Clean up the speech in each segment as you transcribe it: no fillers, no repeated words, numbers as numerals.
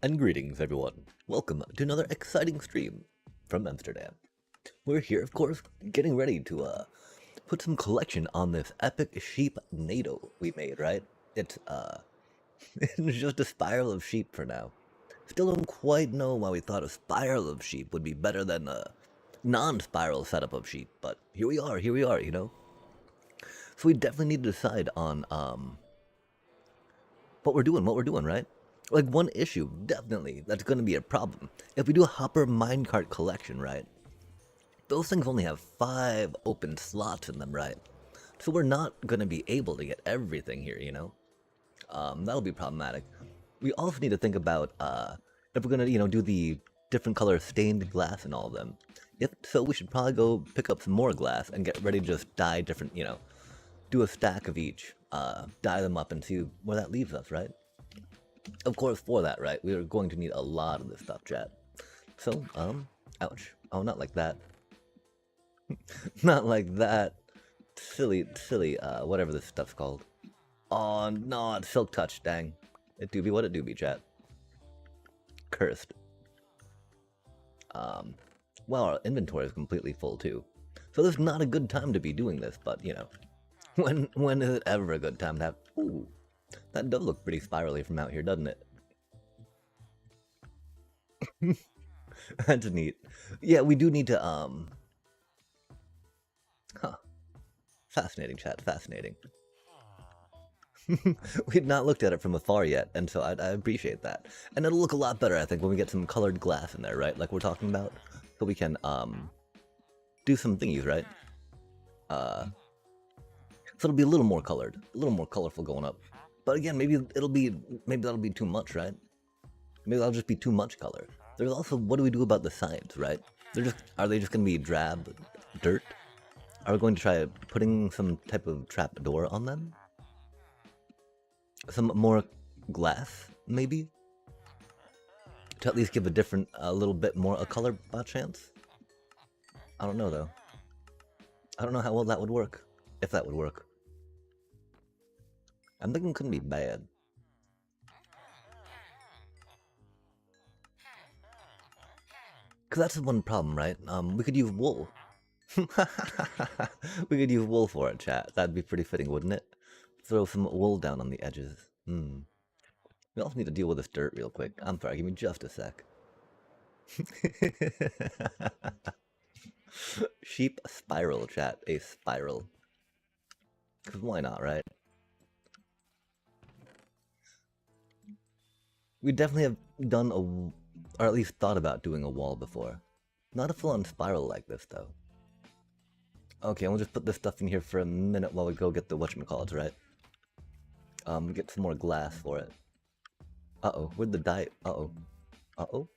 And greetings, everyone. Welcome to another exciting stream from Emptserdam. We're here, of course, getting ready to put some collection on this epic sheep NATO we made, right? It's it's just a spiral of sheep for now. Still don't quite know why we thought a spiral of sheep would be better than a non-spiral setup of sheep, but here we are, you know? So we definitely need to decide on what we're doing, right? Like, one issue, definitely, that's going to be a problem. If we do a hopper minecart collection, right? Those things only have 5 open slots in them, right? So we're not going to be able to get everything here, you know? That'll be problematic. We also need to think about, if we're going to, do the different color stained glass and all of them. If so, we should probably go pick up some more glass and get ready to just dye different, do a stack of each, dye them up and see where that leaves us, right? Of course, for that, right, we are going to need a lot of this stuff, chat. So, ouch. Oh, not like that. Not like that. Silly, whatever this stuff's called. Oh, no, it's Silk Touch, dang. It do be what it do be, chat. Cursed. Well, our inventory is completely full, too. So this is not a good time to be doing this, but, when is it ever a good time to have... Ooh, that does look pretty spirally from out here, doesn't it? That's neat. Yeah, we do need to, Huh. Fascinating, chat, fascinating. We've not looked at it from afar yet, and so I appreciate that. And it'll look a lot better, I think, when we get some colored glass in there, right? Like we're talking about. So we can, do some thingies, right? So it'll be a little more colored, a little more colorful going up. But again, maybe that'll be too much, right? Maybe that'll just be too much color. There's also, what do we do about the sides, right? Are they just gonna be drab dirt? Are we going to try putting some type of trap door on them? Some more glass, maybe? To at least give a little bit more a color by chance? I don't know though. I don't know how well that would work. If that would work. I'm thinking it couldn't be bad. Because that's the one problem, right? We could use wool. We could use wool for it, chat. That'd be pretty fitting, wouldn't it? Throw some wool down on the edges. We also need to deal with this dirt real quick. I'm sorry, give me just a sec. Sheep spiral, chat. A spiral. Because why not, right? We definitely have done or at least thought about doing a wall before. Not a full-on spiral like this, though. Okay, we'll just put this stuff in here for a minute while we go get the whatchamacallits, right? Get some more glass for it. Uh-oh, where'd the dye... Uh-oh. Uh-oh?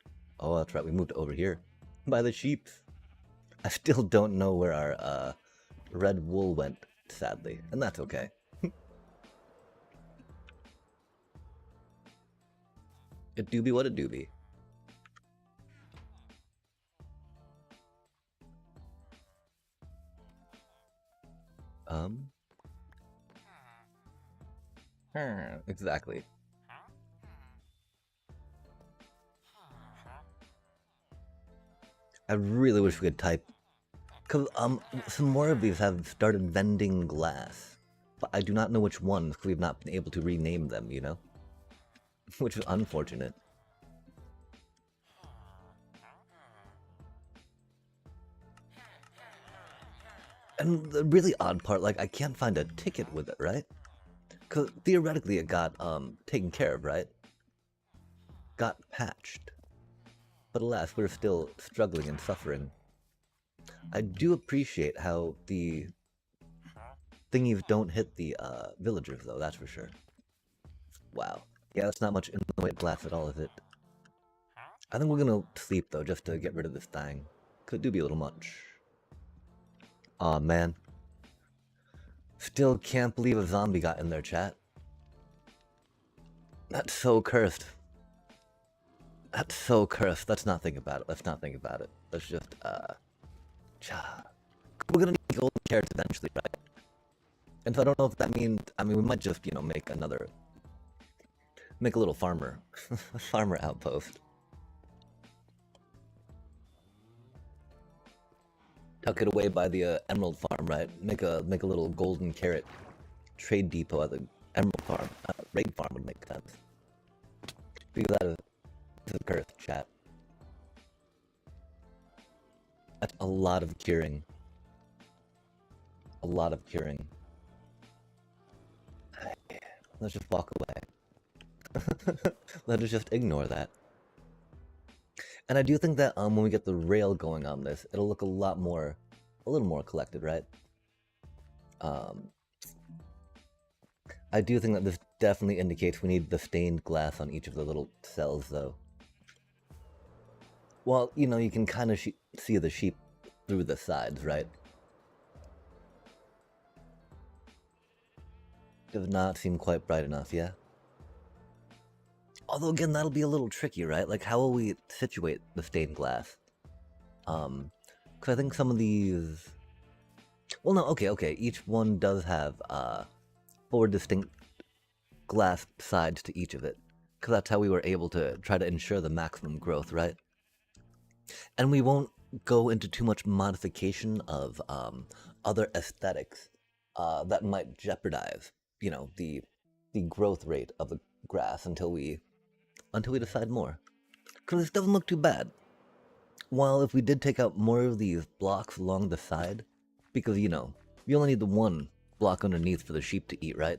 Oh, that's right, we moved over here. By the sheep. I still don't know where our, red wool went, sadly. And that's okay. It do be what it do be. Exactly. I really wish we could type, cause some more of these have started vending glass, but I do not know which ones because we've not been able to rename them, you know, which is unfortunate. And the really odd part, like, I can't find a ticket with it, right? Because theoretically it got, taken care of, right? Got patched. But alas, we're still struggling and suffering. I do appreciate how the thingies don't hit the, villagers, though, that's for sure. Wow. Yeah, that's not much in the way of glass at all, is it? I think we're gonna sleep, though, just to get rid of this thing. Could do be a little much. Aw, man. Still can't believe a zombie got in there, chat. That's so cursed. That's so cursed. Let's not think about it. Let's not think about it. Let's just, we're gonna need golden carrots eventually, right? And so I don't know if that means, I mean, we might just, make another Make a little farmer. Farmer outpost. Tuck it away by the emerald farm, right? Make a little golden carrot trade depot at the emerald farm. Raid farm would make sense. Because that is a curse, chat. That's a lot of curing. A lot of curing. Let's just walk away. Let us just ignore that. And I do think that when we get the rail going on this, it'll look a little more collected, right? I do think that this definitely indicates we need the stained glass on each of the little cells, though. Well, you know, you can kind of see the sheep through the sides, right? Does not seem quite bright enough, yeah? Although, again, that'll be a little tricky, right? Like, how will we situate the stained glass? Because I think some of these... Well, no, okay. Each one does have 4 distinct glass sides to each of it. Because that's how we were able to try to ensure the maximum growth, right? And we won't go into too much modification of other aesthetics that might jeopardize, you know, the growth rate of the grass until we decide more. Because this doesn't look too bad. While if we did take out more of these blocks along the side, because, you know, you only need the one block underneath for the sheep to eat, right?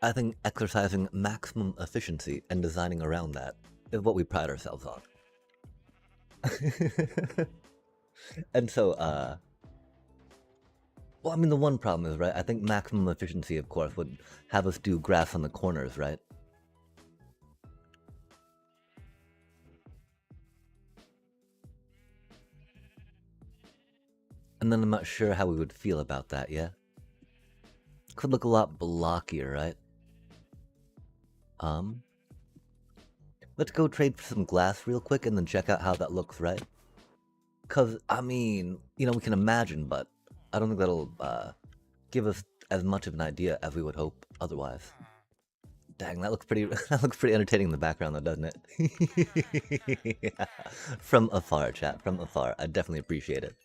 I think exercising maximum efficiency and designing around that is what we pride ourselves on. And so, well, I mean, the one problem is, right, I think maximum efficiency, of course, would have us do grass on the corners, right? And then I'm not sure how we would feel about that, yeah? Could look a lot blockier, right? Let's go trade for some glass real quick and then check out how that looks, right? Because, I mean, you know, we can imagine, but I don't think that'll give us as much of an idea as we would hope otherwise. Dang, that looks pretty that looks pretty entertaining in the background though, doesn't it? Yeah. From afar, chat, from afar. I definitely appreciate it.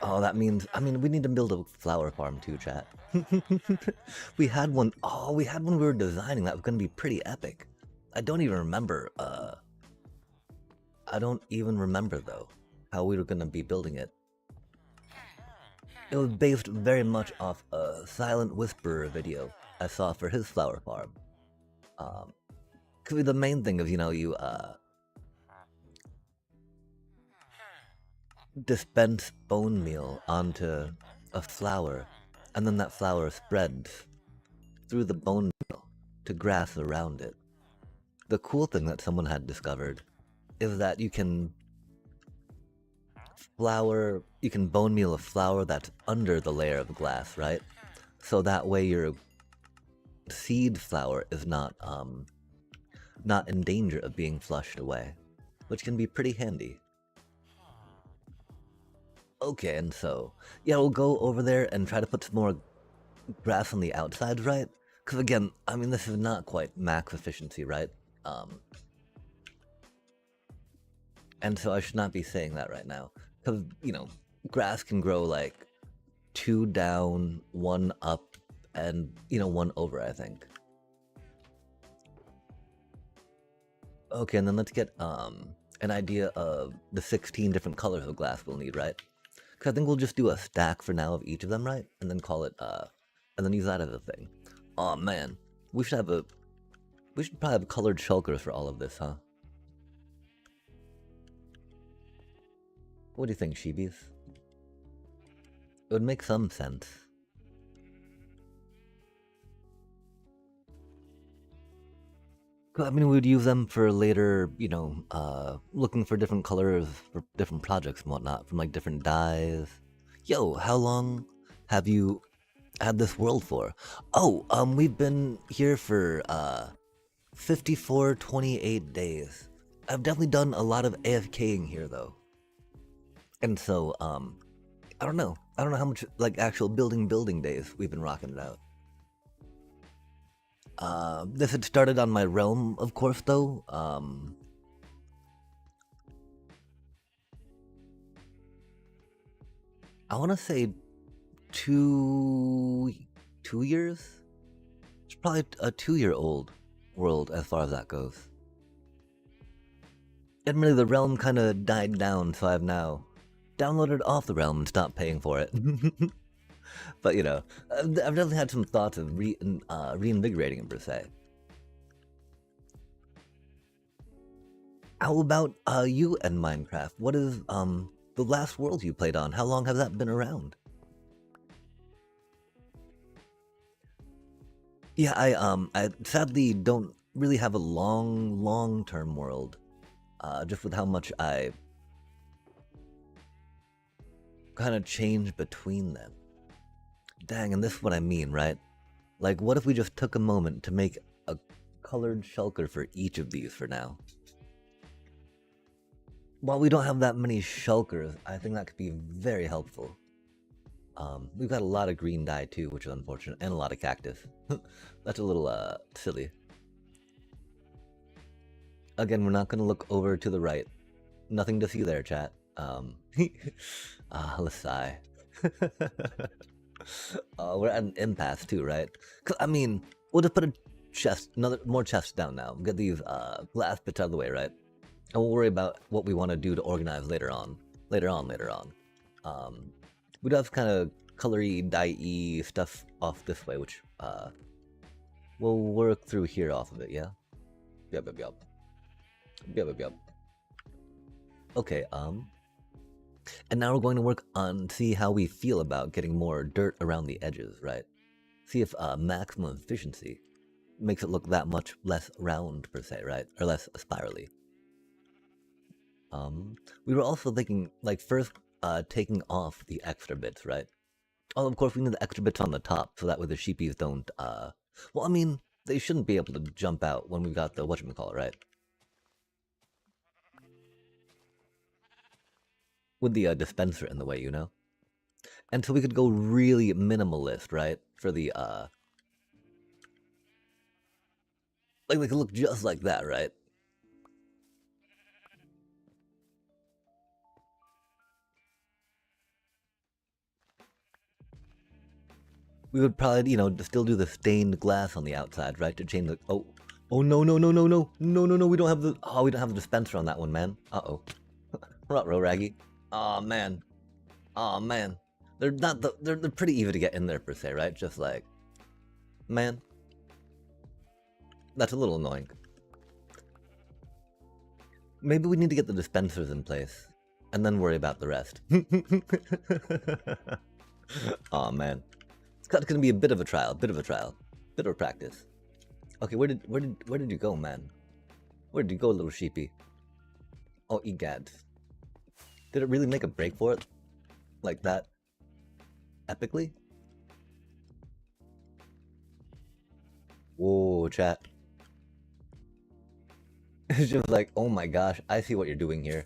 Oh, that means, I mean, we need to build a flower farm too, chat. We had one we were designing that was going to be pretty epic. I don't even remember, though, how we were going to be building it. It was based very much off a Silent Whisperer video I saw for his flower farm. Cause the main thing is, you know, you, dispense bone meal onto a flower, and then that flower spreads through the bone meal to grass around it. The cool thing that someone had discovered is that you can bone meal a flower that's under the layer of glass, right? So that way your seed flower is not in danger of being flushed away, which can be pretty handy. Okay, and so, yeah, we'll go over there and try to put some more grass on the outside, right? Because again, I mean, this is not quite max efficiency, right? And so I should not be saying that right now. Because, you know, grass can grow like 2 down, 1 up, and, you know, 1 over, I think. Okay, and then let's get an idea of the 16 different colors of glass we'll need, right? Because I think we'll just do a stack for now of each of them, right? And then call it, and then use that as a thing. Oh man, we should probably have colored shulkers for all of this, huh? What do you think, Sheebies? It would make some sense. I mean, we would use them for later, you know, looking for different colors for different projects and whatnot, from like different dyes. Yo, how long have you had this world for? Oh, we've been here for 54, 28 days. I've definitely done a lot of AFKing here though. And so, I don't know. I don't know how much like actual building days we've been rocking it out. This had started on my realm, of course, though. I want to say two years. It's probably a 2-year-old world as far as that goes. Admittedly, the realm kind of died down, so I've now downloaded off the realm and stopped paying for it. But you know, I've definitely had some thoughts of reinvigorating it per se. How about you and Minecraft? What is the last world you played on? How long has that been around? Yeah, I sadly don't really have a long-term world. Just with how much I kind of change between them. Dang, and this is what I mean, right? Like, what if we just took a moment to make a colored shulker for each of these for now? While we don't have that many shulkers, I think that could be very helpful. We've got a lot of green dye too, which is unfortunate, and a lot of cactus. That's a little silly. Again, we're not going to look over to the right. Nothing to see there, chat. Let's sigh. We're at an impasse too, right? I mean, we'll just put a chest, more chests down now. Get these glass bits out of the way, right? And we'll worry about what we want to do to organize later on. Later on. We do have kind of colory, dye-y stuff off this way, which we'll work through here off of it, yeah? Yup. Okay, and now we're going to work on see how we feel about getting more dirt around the edges, right? See if maximum efficiency makes it look that much less round per se, right? Or less spirally. We were also thinking, like, first taking off the extra bits, right? Oh, of course we need the extra bits on the top, so that way the sheepies don't, well, I mean, they shouldn't be able to jump out when we got the whatchamacallit, right? With the dispenser in the way, you know? And so we could go really minimalist, right? For the, like, they could look just like that, right? We would probably, you know, still do the stained glass on the outside, right? To change the, oh, no, we don't have the dispenser on that one, man. Uh-oh. Ruh-roh, Raggy. Aw, man. They're not they're pretty easy to get in there per se, right? Just like, man. That's a little annoying. Maybe we need to get the dispensers in place, and then worry about the rest. Aw, man. It's gonna be a bit of a trial, bit of a practice. Okay, where did you go, man? Where did you go, little sheepy? Oh, egad. Did it really make a break for it? Like that? Epically? Whoa, chat. It's just like, oh my gosh, I see what you're doing here.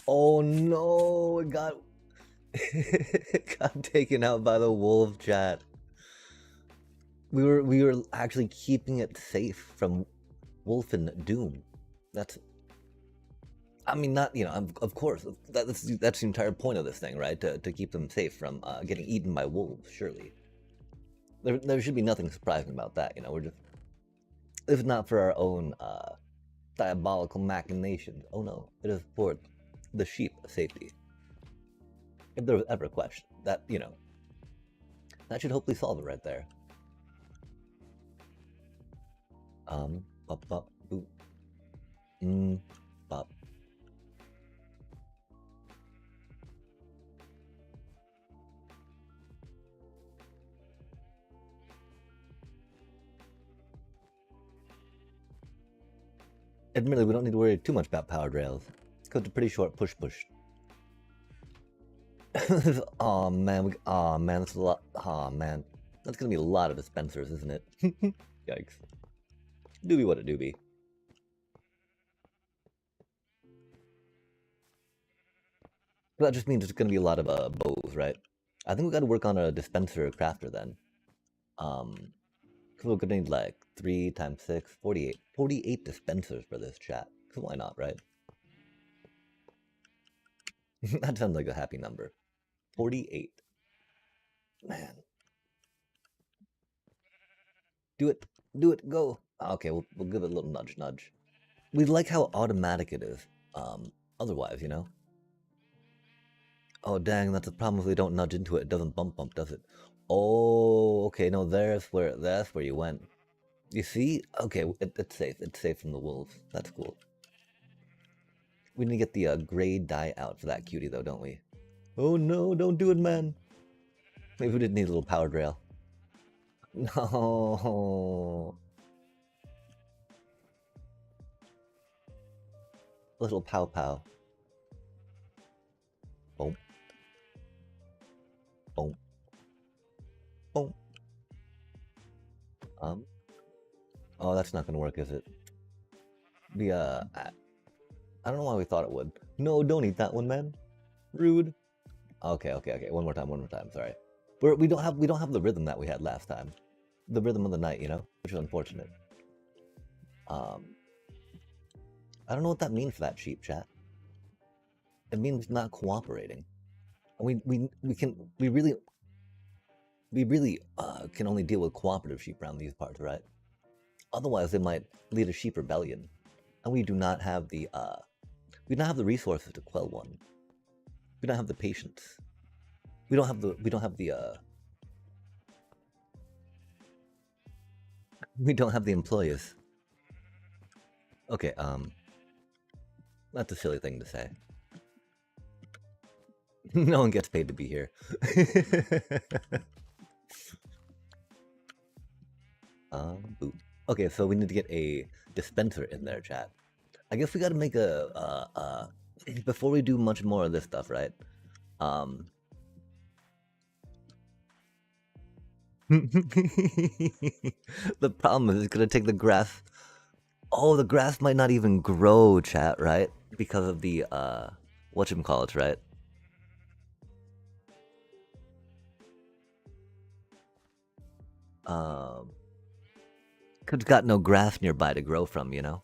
Oh no, it got taken out by the wolf, chat. We were actually keeping it safe from wolfen doom. That's, I mean, not, you know, of course, that's the entire point of this thing, right? To keep them safe from getting eaten by wolves, surely. There should be nothing surprising about that, you know, we're just, if not for our own diabolical machinations, oh no, it is for the sheep safety. If there was ever a question, that, you know, that should hopefully solve it right there. Bop, bop, boop. Bop. Admittedly, we don't need to worry too much about powered rails. Because it's a pretty short push. Aw, man, that's a lot. Aw, man. That's gonna be a lot of dispensers, isn't it? Yikes. Doobie what a doobie. That just means it's gonna be a lot of bows, right? I think we gotta work on a dispenser crafter then. Um, so we're gonna need like 3 times 6, 48. 48 dispensers for this chat. So why not, right? That sounds like a happy number. 48. Man. Do it. Do it. Go. Okay, we'll give it a little nudge, nudge. We like how automatic it is. Otherwise, you know? Oh, dang, that's the problem if we don't nudge into it. It doesn't bump, does it? Oh, okay, no, that's where you went. You see? Okay, it's safe. It's safe from the wolves. That's cool. We need to get the gray dye out for that cutie, though, don't we? Oh no, don't do it, man. Maybe we did need a little power rail. No. A little pow pow. Boom. Boom. Boom. Oh, that's not gonna work, is it? I don't know why we thought it would. No, don't eat that one, man. Rude. Okay. One more time. Sorry. We don't have the rhythm that we had last time. The rhythm of the night, you know, which is unfortunate. I don't know what that means for that sheep, chat. It means not cooperating. We really can only deal with cooperative sheep around these parts, right? Otherwise, they might lead a sheep rebellion, and we do not have the resources to quell one. We don't have the patience. We don't have the we don't have the employees. Okay, that's a silly thing to say. No one gets paid to be here. Boop. Okay, so we need to get a dispenser in there, chat. I guess we gotta make before we do much more of this stuff, right? The problem is it's gonna take the grass. Oh, the grass might not even grow, chat, right? Because of the whatchamacallit, right? Cause it's got no grass nearby to grow from, you know?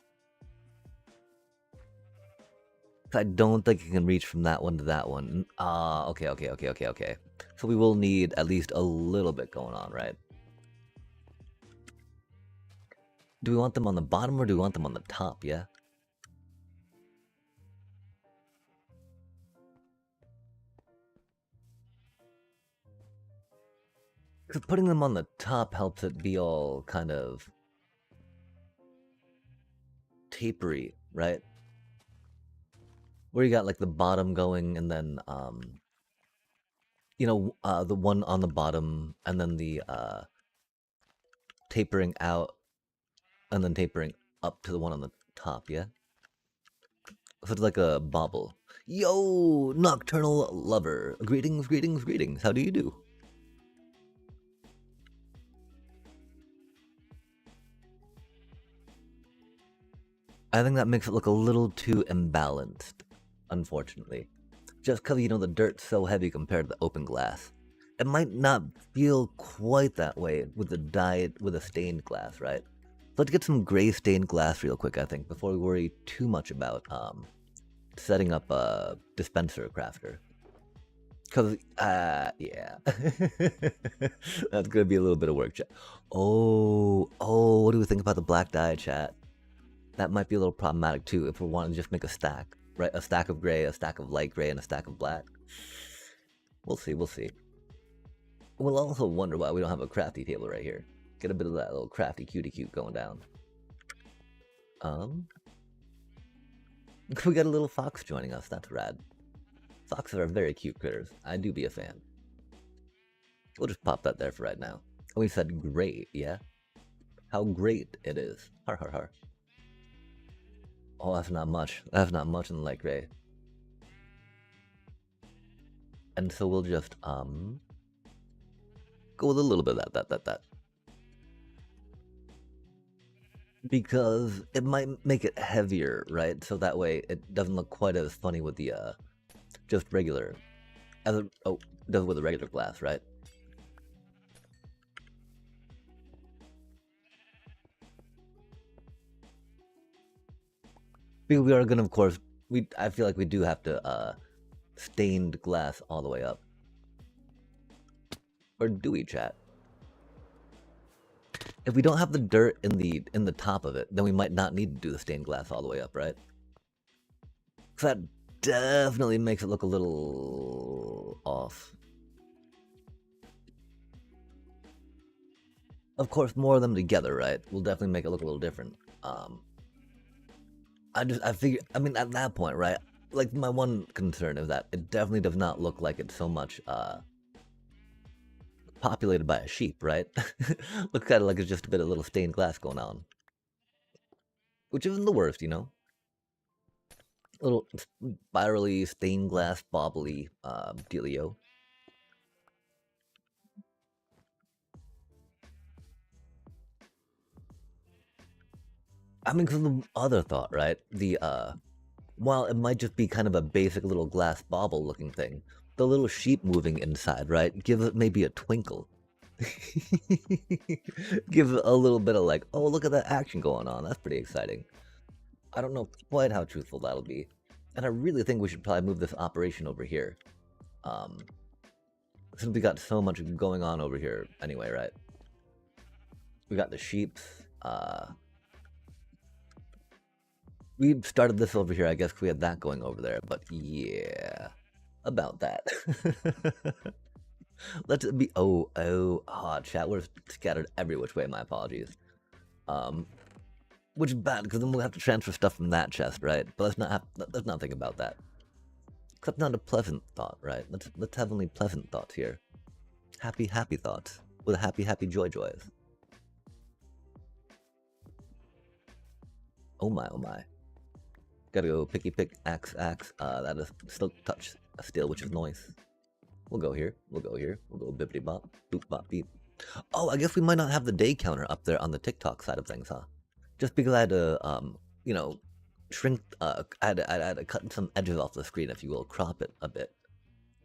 I don't think it can reach from that one to that one. Okay. So we will need at least a little bit going on, right? Do we want them on the bottom or do we want them on the top, yeah? Because putting them on the top helps it be all kind of tapery, right? Where you got like the bottom going and then you know, the one on the bottom and then the tapering out and then tapering up to the one on the top, yeah? So it's like a bobble. Yo, nocturnal lover. Greetings. How do you do? I think that makes it look a little too imbalanced, unfortunately. Just because, you know, the dirt's so heavy compared to the open glass. It might not feel quite that way with the stained glass, right? Let's get some gray stained glass real quick, I think, before we worry too much about setting up a dispenser crafter. Because, yeah. That's gonna be a little bit of work, chat. Oh, what do we think about the black dye, chat? That might be a little problematic too if we want to just make a stack, right? A stack of gray, a stack of light gray, and a stack of black. We'll see. We'll also wonder why we don't have a crafty table right here. Get a bit of that little crafty cutie cute going down. We got a little fox joining us. That's rad. Foxes are very cute critters. I do be a fan. We'll just pop that there for right now. We said great, yeah? How great it is. Har. Oh, that's not much. That's not much in the light gray. And so we'll just, go with a little bit of that. Because it might make it heavier, right? So that way it doesn't look quite as funny with the, just regular, as a, oh, does with a regular glass, right? Because we are gonna, of course, I feel like we do have to stained glass all the way up. Or do we, chat? If we don't have the dirt in the top of it, then we might not need to do the stained glass all the way up, right? Because that definitely makes it look a little off. Of course, more of them together, right, will definitely make it look a little different. I figure, I mean, at that point, right, like, my one concern is that it definitely does not look like it's so much, populated by a sheep, right? Looks kind of like it's just a bit of little stained glass going on. Which isn't the worst, you know? A little spirally, stained glass, bobbly, dealio. I mean, because the other thought, right? While it might just be kind of a basic little glass bauble looking thing, the little sheep moving inside, right, gives it maybe a twinkle. Gives it a little bit of like, oh, look at that action going on. That's pretty exciting. I don't know quite how truthful that'll be. And I really think we should probably move this operation over here. Since we got so much going on over here anyway, right? We got the sheeps. We started this over here, I guess, 'cause we had that going over there. But yeah, about that. Let's be, chat, we're scattered every which way, my apologies. Which is bad, because then we'll have to transfer stuff from that chest, right? But let's not think about that. That's not a pleasant thought, right? Let's have only pleasant thoughts here. Happy thoughts. With happy joys. Oh my. Gotta go pick, axe. That is silk touch steel, which is nice. We'll go here. We'll go bippity bop, boop bop beep. Oh, I guess we might not have the day counter up there on the TikTok side of things, huh? Just because I had to, you know, shrink, I had to cut some edges off the screen, if you will, crop it a bit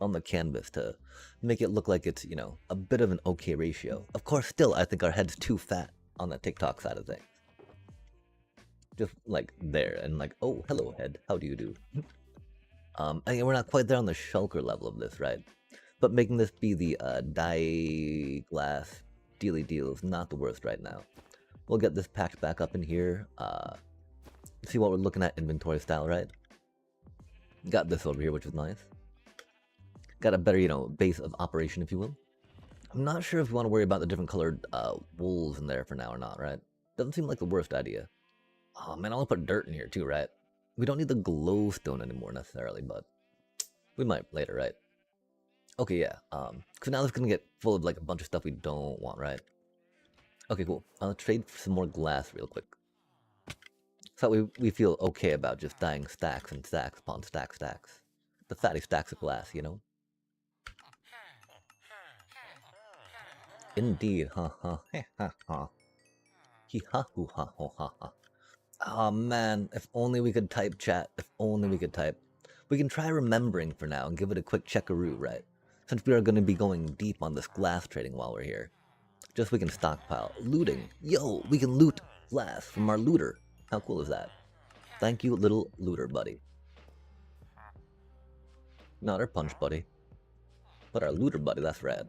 on the canvas to make it look like it's, you know, a bit of an okay ratio. Of course, still, I think our head's too fat on the TikTok side of things. Just like there, and like, oh, hello, head, how do you do? Again, we're not quite there on the shulker level of this, right? But making this be the dye glass dealy deal is not the worst right now. We'll get this packed back up in here. See what we're looking at inventory style, right? Got this over here, which is nice. Got a better, you know, base of operation, if you will. I'm not sure if we want to worry about the different colored wools in there for now or not, right? Doesn't seem like the worst idea. Oh man, I want to put dirt in here too, right? We don't need the glowstone anymore necessarily, but we might later, right? Okay, yeah. Because now it's gonna get full of like a bunch of stuff we don't want, right? Okay, cool. I'll trade for some more glass real quick. So we feel okay about just dying stacks and stacks upon stacks. The fatty stacks of glass, you know? Indeed, ha ha ha. He ha hoo ha ho ha ha. Oh man, if only we could type, chat. If only we could type. We can try remembering for now and give it a quick checkaroo, right? Since we are going to be going deep on this glass trading while we're here. Just so we can stockpile. Looting. Yo, we can loot glass from our looter. How cool is that? Thank you, little looter buddy. Not our punch buddy, but our looter buddy, that's rad.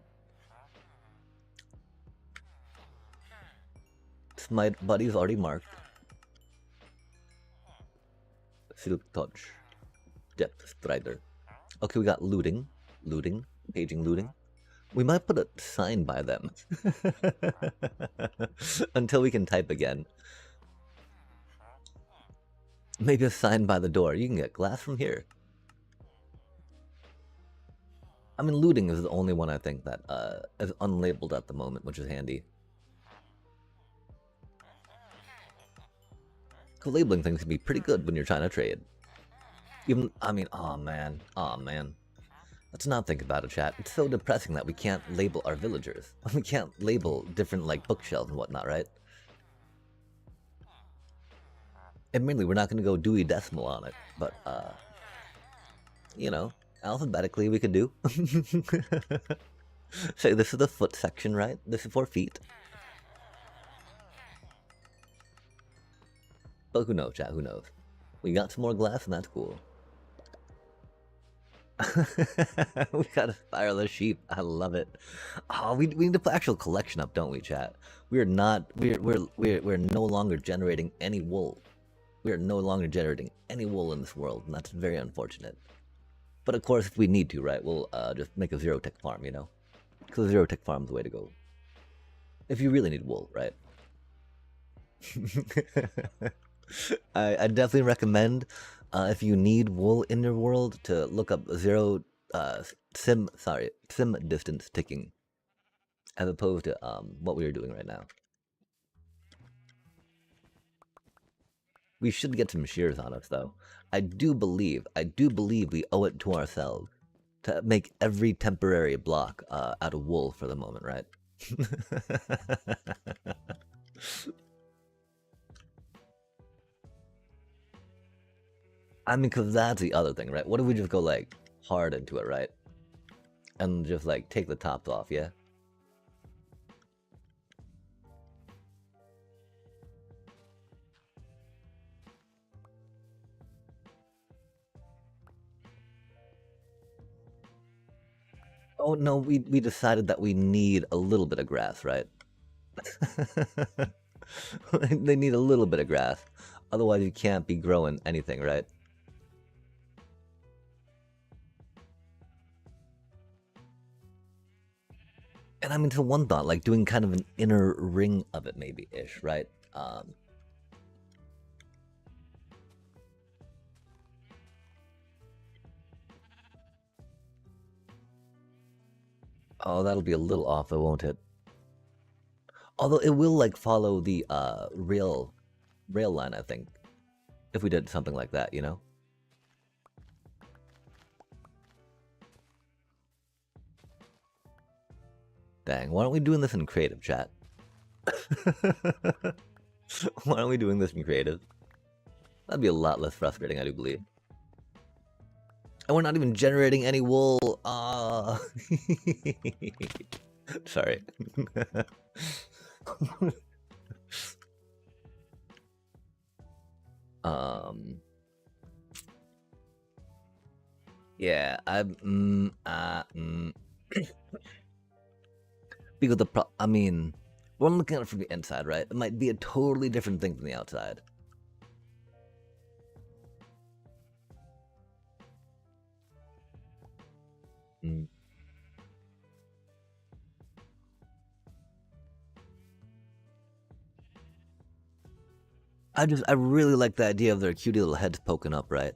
My buddy's already marked. Silk touch. Depth strider. Okay, we got looting, paging looting. We might put a sign by them. Until we can type again. Maybe a sign by the door. You can get glass from here. I mean, looting is the only one I think that is unlabeled at the moment, which is handy. Labeling things can be pretty good when you're trying to trade. Even, I mean, oh man. Let's not think about it, chat. It's so depressing that we can't label our villagers. We can't label different, like, bookshelves and whatnot, right? Admittedly, we're not going to go Dewey Decimal on it, but, you know, Alphabetically, we could do. Say, this is the foot section, right? This is for feet. But who knows, chat? Who knows? We got some more glass, and that's cool. We got a spiraless sheep. I love it. Oh, we need to put actual collection up, don't we, chat? We are not. We're no longer generating any wool. We are no longer generating any wool in this world, and that's very unfortunate. But of course, if we need to, right, we'll just make a zero tech farm, you know, because zero tech farm's the way to go. If you really need wool, right? I definitely recommend if you need wool in your world to look up sim distance ticking as opposed to what we are doing right now. We should get some shears on us though. I do believe we owe it to ourselves to make every temporary block out of wool for the moment, right? I mean, because that's the other thing, right? What if we just go, like, hard into it, right? And just, like, take the tops off, yeah? Oh, no, we decided that we need a little bit of grass, right? They need a little bit of grass. Otherwise, you can't be growing anything, right? And I mean, to one thought, like doing kind of an inner ring of it, maybe-ish, right? Oh, that'll be a little off, though, won't it? Although it will, like, follow the rail line, I think, if we did something like that, you know? Dang, why aren't we doing this in creative, chat? Why aren't we doing this in creative? That'd be a lot less frustrating, I do believe. And we're not even generating any wool. Sorry. Yeah, because I mean, we're looking at it from the inside, right? It might be a totally different thing from the outside. I really like the idea of their cutie little heads poking up, right?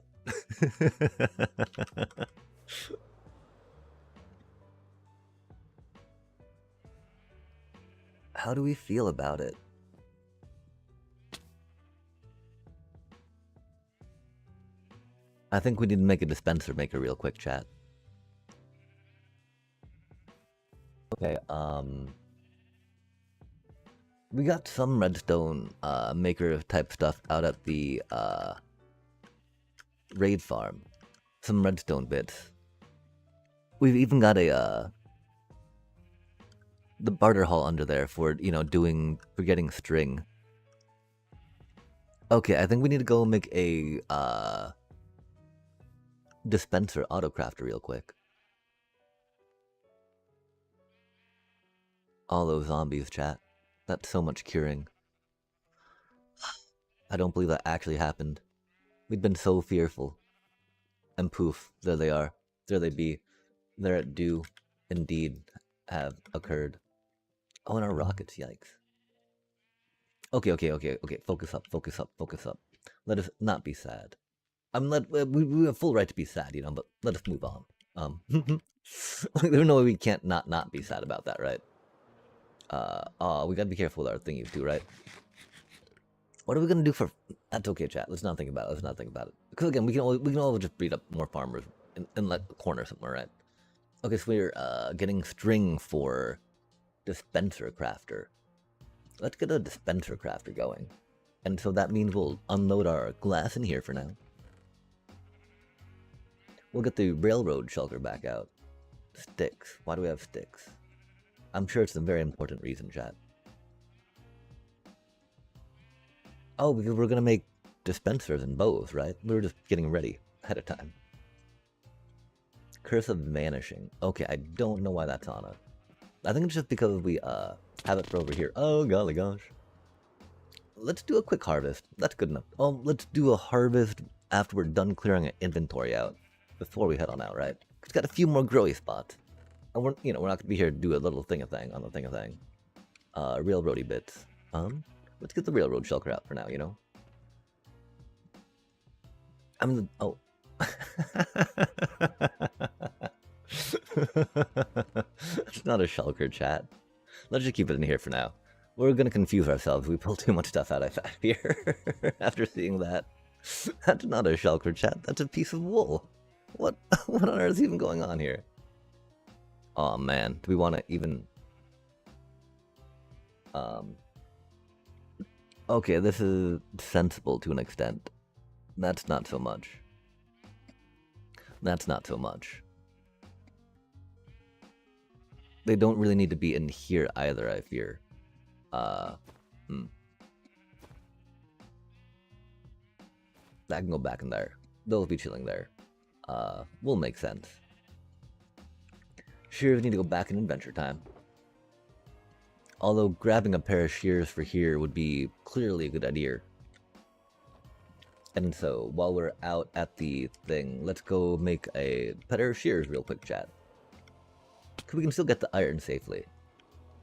How do we feel about it? I think we need to make a dispenser maker real quick, chat. Okay, we got some redstone maker type stuff out at the raid farm. Some redstone bits. We've even got a the barter hall under there for, you know, for getting string. Okay, I think we need to go make a dispenser autocrafter real quick. All those zombies, chat. That's so much curing. I don't believe that actually happened. We'd been so fearful. And poof, there they are. There they be. There it do indeed have occurred. Oh, and our rockets, yikes. Okay. Focus up. Let us not be sad. We have full right to be sad, you know, but let us move on. There's no way we can't not be sad about that, right? We gotta be careful with our thingies too, right? What are we gonna do for? That's okay, chat. Let's not think about it. Because again, we can always just breed up more farmers in like a corner somewhere, right? Okay, so we're getting string for dispenser crafter. Let's get a dispenser crafter going, and so that means we'll unload our glass in here for now. We'll get the railroad shulker back out. Sticks. Why do we have sticks? I'm sure it's a very important reason, chat. Oh, because we're gonna make dispensers and bows, right? We were just getting ready ahead of time. Curse of Vanishing. Okay, I don't know why that's on it. I think it's just because we have it for over here. Oh golly gosh. Let's do a quick harvest. That's good enough. Oh, let's do a harvest after we're done clearing our inventory out before we head on out, right? It's got a few more growy spots. And we're not gonna be here to do a little thing-a-thing on the thing-a-thing. Railroady bits. Let's get the railroad shulker out for now, you know? Oh. It's not a shulker, chat. Let's just keep it in here for now. We're gonna confuse ourselves if we pull too much stuff out of here after seeing that. That's not a shulker, chat. That's a piece of wool. What on earth is even going on here? Oh man, do we want to even... Okay, this is sensible to an extent. That's not so much. That's not so much. They don't really need to be in here either, I fear. That can go back in there. They'll be chilling there. Will make sense. Shears need to go back in Adventure Time. Although grabbing a pair of shears for here would be clearly a good idea. And so, while we're out at the thing, let's go make a pair of shears real quick, chat. We can still get the iron safely.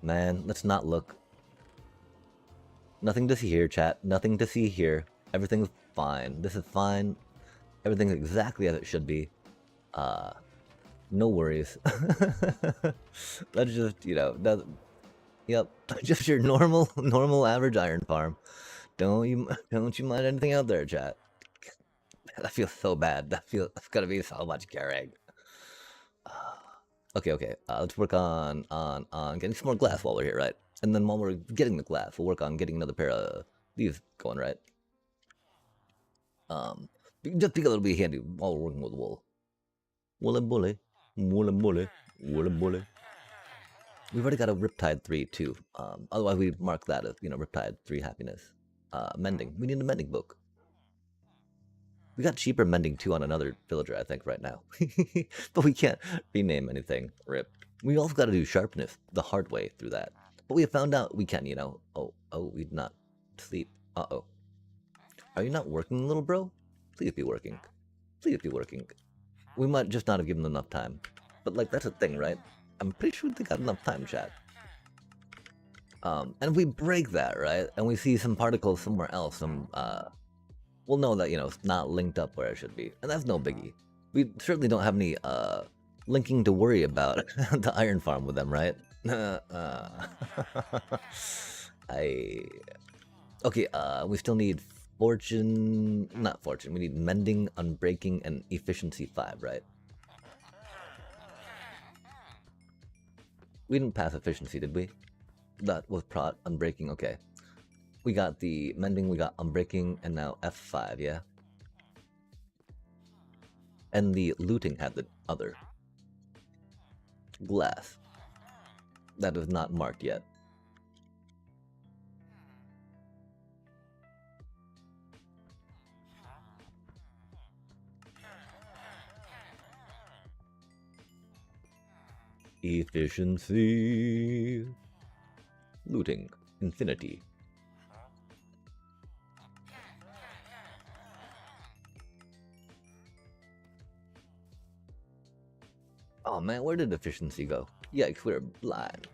Man, let's not look. Nothing to see here, chat. Nothing to see here. Everything's fine. This is fine. Everything's exactly as it should be. No worries. Let's just, yep, just your normal average iron farm. Don't you mind anything out there, chat? That feels so bad. That's gonna be so much carrying. Okay. Let's work on getting some more glass while we're here, right? And then while we're getting the glass, we'll work on getting another pair of these going, right? Just because it'll be handy while we're working with wool. Wool and bully. Wool and bully. Wool and bully. We've already got a Riptide 3 too. Otherwise we mark that as, Riptide 3 happiness. Mending. We need a mending book. We got cheaper mending 2 on another villager, I think, right now. But we can't rename anything. Rip. We also got to do sharpness the hard way through that. But we have found out we can, Oh, we did not sleep. Uh-oh. Are you not working, little bro? Please be working. Please be working. We might just not have given them enough time. But, that's a thing, right? I'm pretty sure they got enough time, chat. And if we break that, right, and we see some particles somewhere else, we'll know that, it's not linked up where it should be. And that's no biggie. We certainly don't have any, linking to worry about the iron farm with them, right? Okay, we still need not fortune, we need mending, unbreaking, and efficiency 5, right? We didn't pass efficiency, did we? That was unbreaking, okay. We got the mending, we got unbreaking, and now F5, yeah? And the looting had the other. Glass. That is not marked yet. Efficiency. Looting. Infinity. Oh man, where did efficiency go? Yikes, we're blind.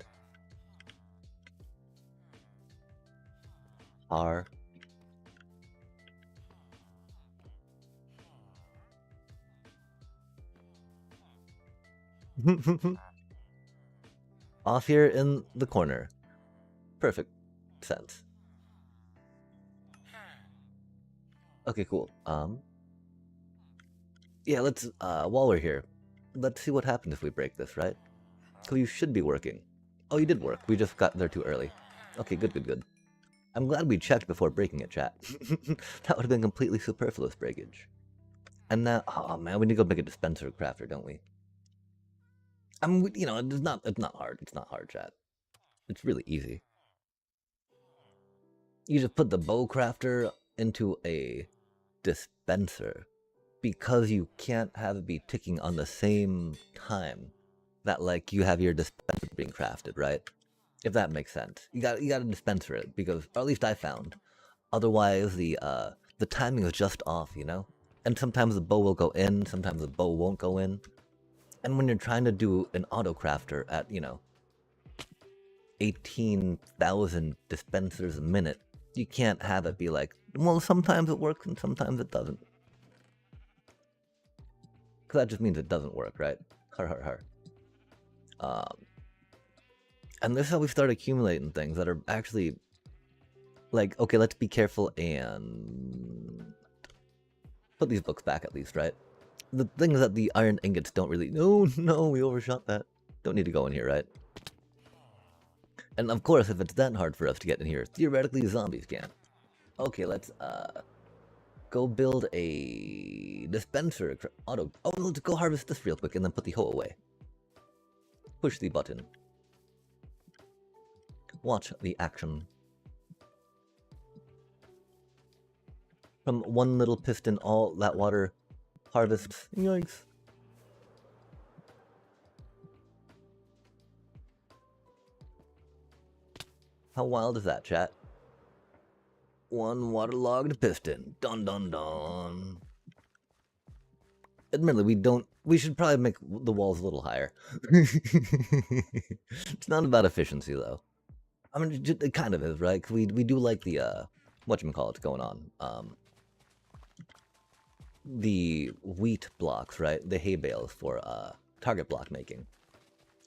R. Off here in the corner. Perfect sense. Okay, cool. Yeah, let's, while we're here, let's see what happens if we break this, right? Because you should be working. Oh, you did work. We just got there too early. Okay, good. I'm glad we checked before breaking it, chat. That would have been completely superfluous breakage. And now, oh man, we need to go make a dispenser crafter, don't we? I mean, you know, it's not hard. It's not hard, chat. It's really easy. You just put the bow crafter into a dispenser because you can't have it be ticking on the same time that like you have your dispenser being crafted, right? If that makes sense. You got to dispenser it because, or at least I found. Otherwise, the timing is just off, you know. And sometimes the bow will go in, sometimes the bow won't go in. And when you're trying to do an auto crafter at 18,000 dispensers a minute, you can't have it be like, well, sometimes it works and sometimes it doesn't. Because that just means it doesn't work, right? Har. And this is how we start accumulating things that are actually like, okay, let's be careful and put these books back at least, right? The thing is that the iron ingots don't really, no, we overshot that. Don't need to go in here, right? And of course, if it's that hard for us to get in here, theoretically zombies can. Okay, let's go build a dispenser auto. Oh, let's go harvest this real quick and then put the hoe away. Push the button. Watch the action. From one little piston, all that water harvests. Yikes. How wild is that, chat? One waterlogged piston. Dun dun dun. Admittedly, we should probably make the walls a little higher. It's not about efficiency, though. I mean, it kind of is, right? 'Cause we do like the, whatchamacallit's going on. The wheat blocks, right? The hay bales for, target block making.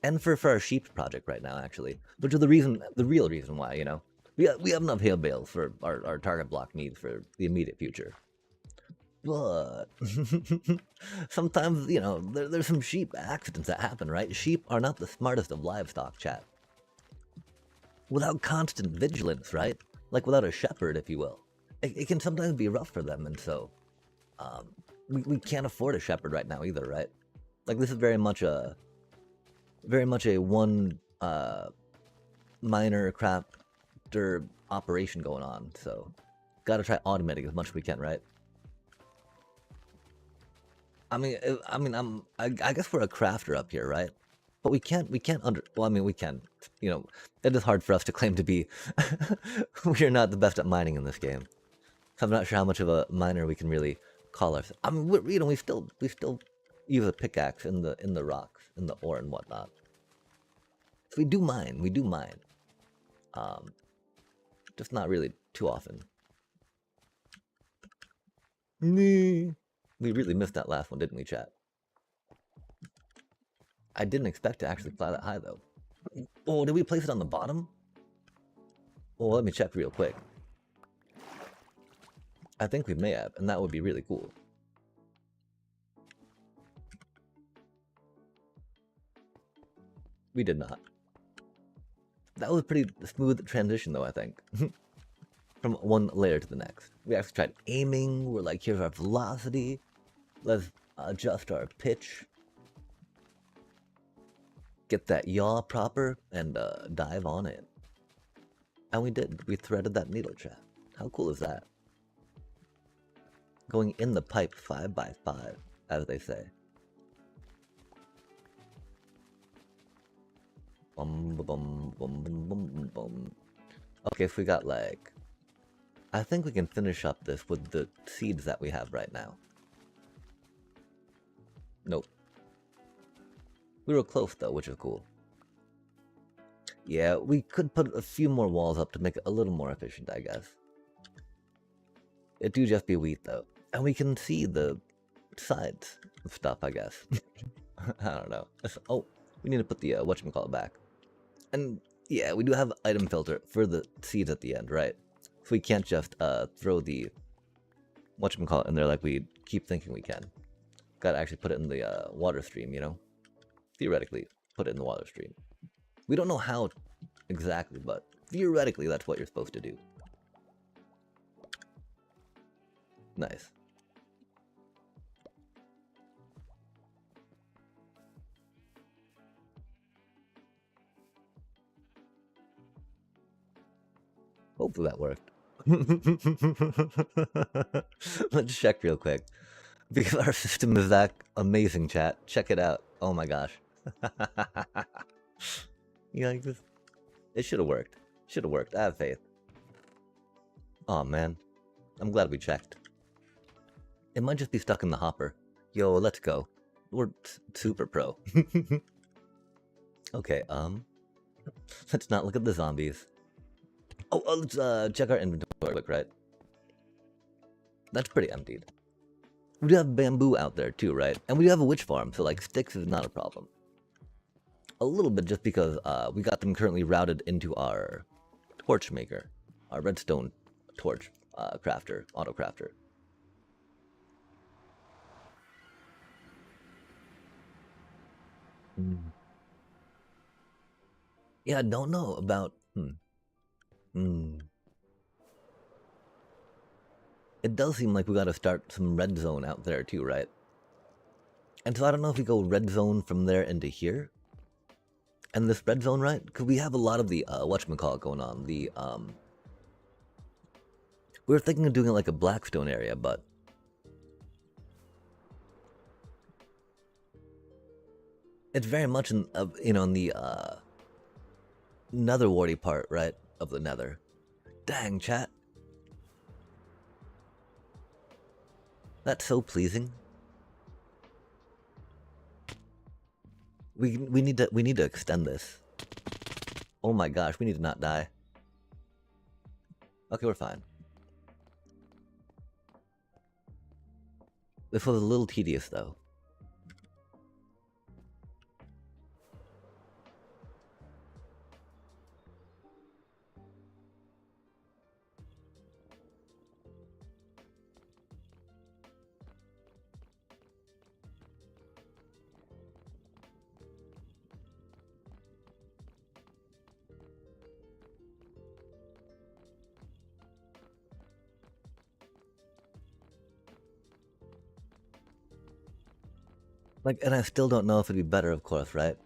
And for our sheep project right now, actually. Which is the real reason why, you know. We have enough hay bales for our target block needs for the immediate future. But sometimes, you know, there's some sheep accidents that happen, right? Sheep are not the smartest of livestock, chat. Without constant vigilance, right? Like without a shepherd, if you will. It can sometimes be rough for them, and so we can't afford a shepherd right now either, right? Like this is very much a one miner crafter operation going on, so gotta try automating as much as we can, right? I guess we're a crafter up here, right? But we can't well, I mean, we can, you know, it is hard for us to claim to be, we are not the best at mining in this game. So I'm not sure how much of a miner we can really call ourselves. I mean, we still use a pickaxe in the rocks, in the ore and whatnot. So we do mine, just not really too often. We really missed that last one, didn't we, chat? I didn't expect to actually fly that high, though. Oh, did we place it on the bottom? Oh, let me check real quick. I think we may have, and that would be really cool. We did not. That was a pretty smooth transition, though, I think. From one layer to the next. We actually tried aiming. We're like, here's our velocity. Let's adjust our pitch. Get that yaw proper and dive on it. And we did. We threaded that needle, chat. How cool is that? Going in the pipe 5 by 5, as they say. Bum, bum, bum, bum, bum, bum. Okay, if we got like... I think we can finish up this with the seeds that we have right now. Nope. We were close though, which is cool. Yeah, we could put a few more walls up to make it a little more efficient, I guess. It do just be wheat though. And we can see the sides of stuff, I guess. I don't know. Oh, we need to put the whatchamacallit back. And yeah, we do have item filter for the seeds at the end, right? So we can't just throw the whatchamacallit in there like we keep thinking we can. Gotta actually put it in the water stream, you know? Theoretically, put it in the water stream. We don't know how exactly, but theoretically that's what you're supposed to do. Nice. Hopefully that worked. Let's check real quick. Because our system is that amazing, chat. Check it out. Oh my gosh. Yeah, it should have worked. Should have worked. I have faith. Oh man. I'm glad we checked. It might just be stuck in the hopper. Yo, let's go. We're super pro. Okay, let's not look at the zombies. Oh, let's check our inventory quick, right? That's pretty emptied. We do have bamboo out there too, right? And we do have a witch farm, so like sticks is not a problem. A little bit just because we got them currently routed into our torch maker, our redstone torch crafter, auto crafter. Yeah, I don't know about. It does seem like we gotta start some red zone out there too, right? And so I don't know if we go red zone from there into here. And this red zone, right? Because we have a lot of the, whatchamacallit going on. The, we were thinking of doing it like a Blackstone area, but it's very much in, you know, in the, netherwarty part, right? Of the nether. Dang, chat. That's so pleasing. We need to extend this. Oh my gosh, we need to not die. Okay, we're fine. This was a little tedious though. Like, and I still don't know if it'd be better, of course, right?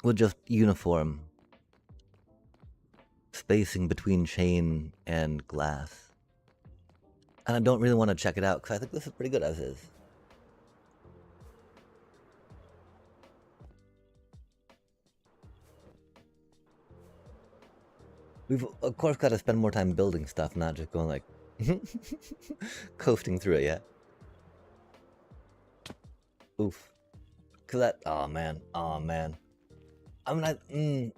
With just uniform spacing between chain and glass. And I don't really want to check it out because I think this is pretty good as is. We've, of course, got to spend more time building stuff, not just going like coasting through it, yeah? Oof. Cause that, oh man. I mean,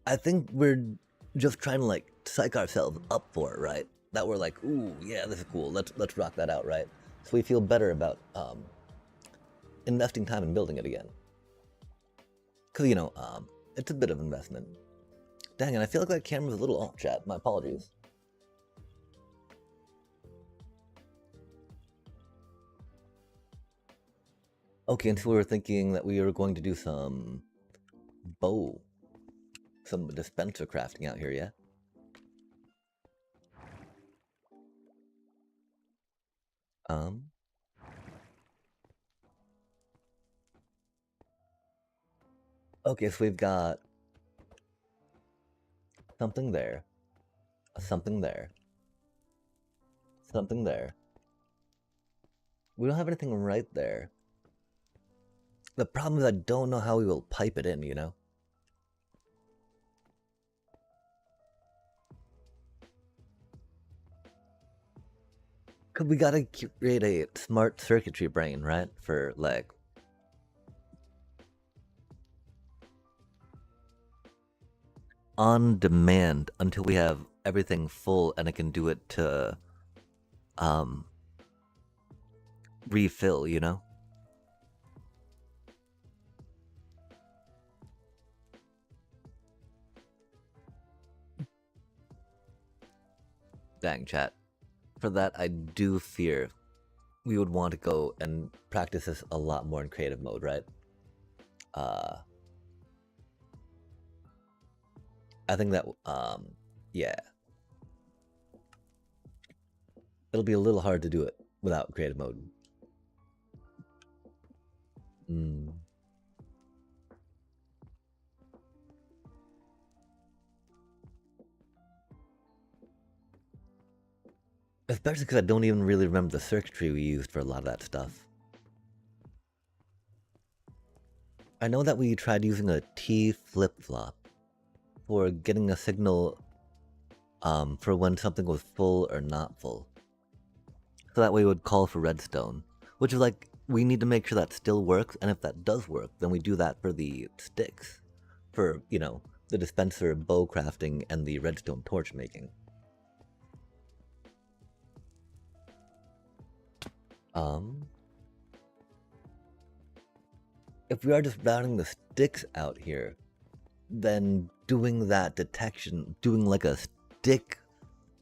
I think we're just trying to like psych ourselves up for it, right? That we're like, ooh, yeah, this is cool. Let's rock that out, right? So we feel better about investing time in building it again. Cause you know, it's a bit of investment. Dang it, I feel like that camera's a little off, chat. My apologies. Okay, until we were thinking that we were going to do some dispenser crafting out here, yeah? Okay, so we've got something there, something there, something there. We don't have anything right there. The problem is I don't know how we will pipe it in, you know? Cause we gotta create a smart circuitry brain, right? For like on demand until we have everything full and it can do it to refill, you know? Dang, chat. For that, I do fear we would want to go and practice this a lot more in creative mode, right? I think that, yeah. It'll be a little hard to do it without creative mode. Especially because I don't even really remember the circuitry we used for a lot of that stuff. I know that we tried using a T flip-flop for getting a signal for when something was full or not full. So that way it would call for redstone. Which is like, we need to make sure that still works, and if that does work, then we do that for the sticks. For, you know, the dispenser, bow crafting, and the redstone torch making. If we are just routing the sticks out here, then doing that detection, doing like a stick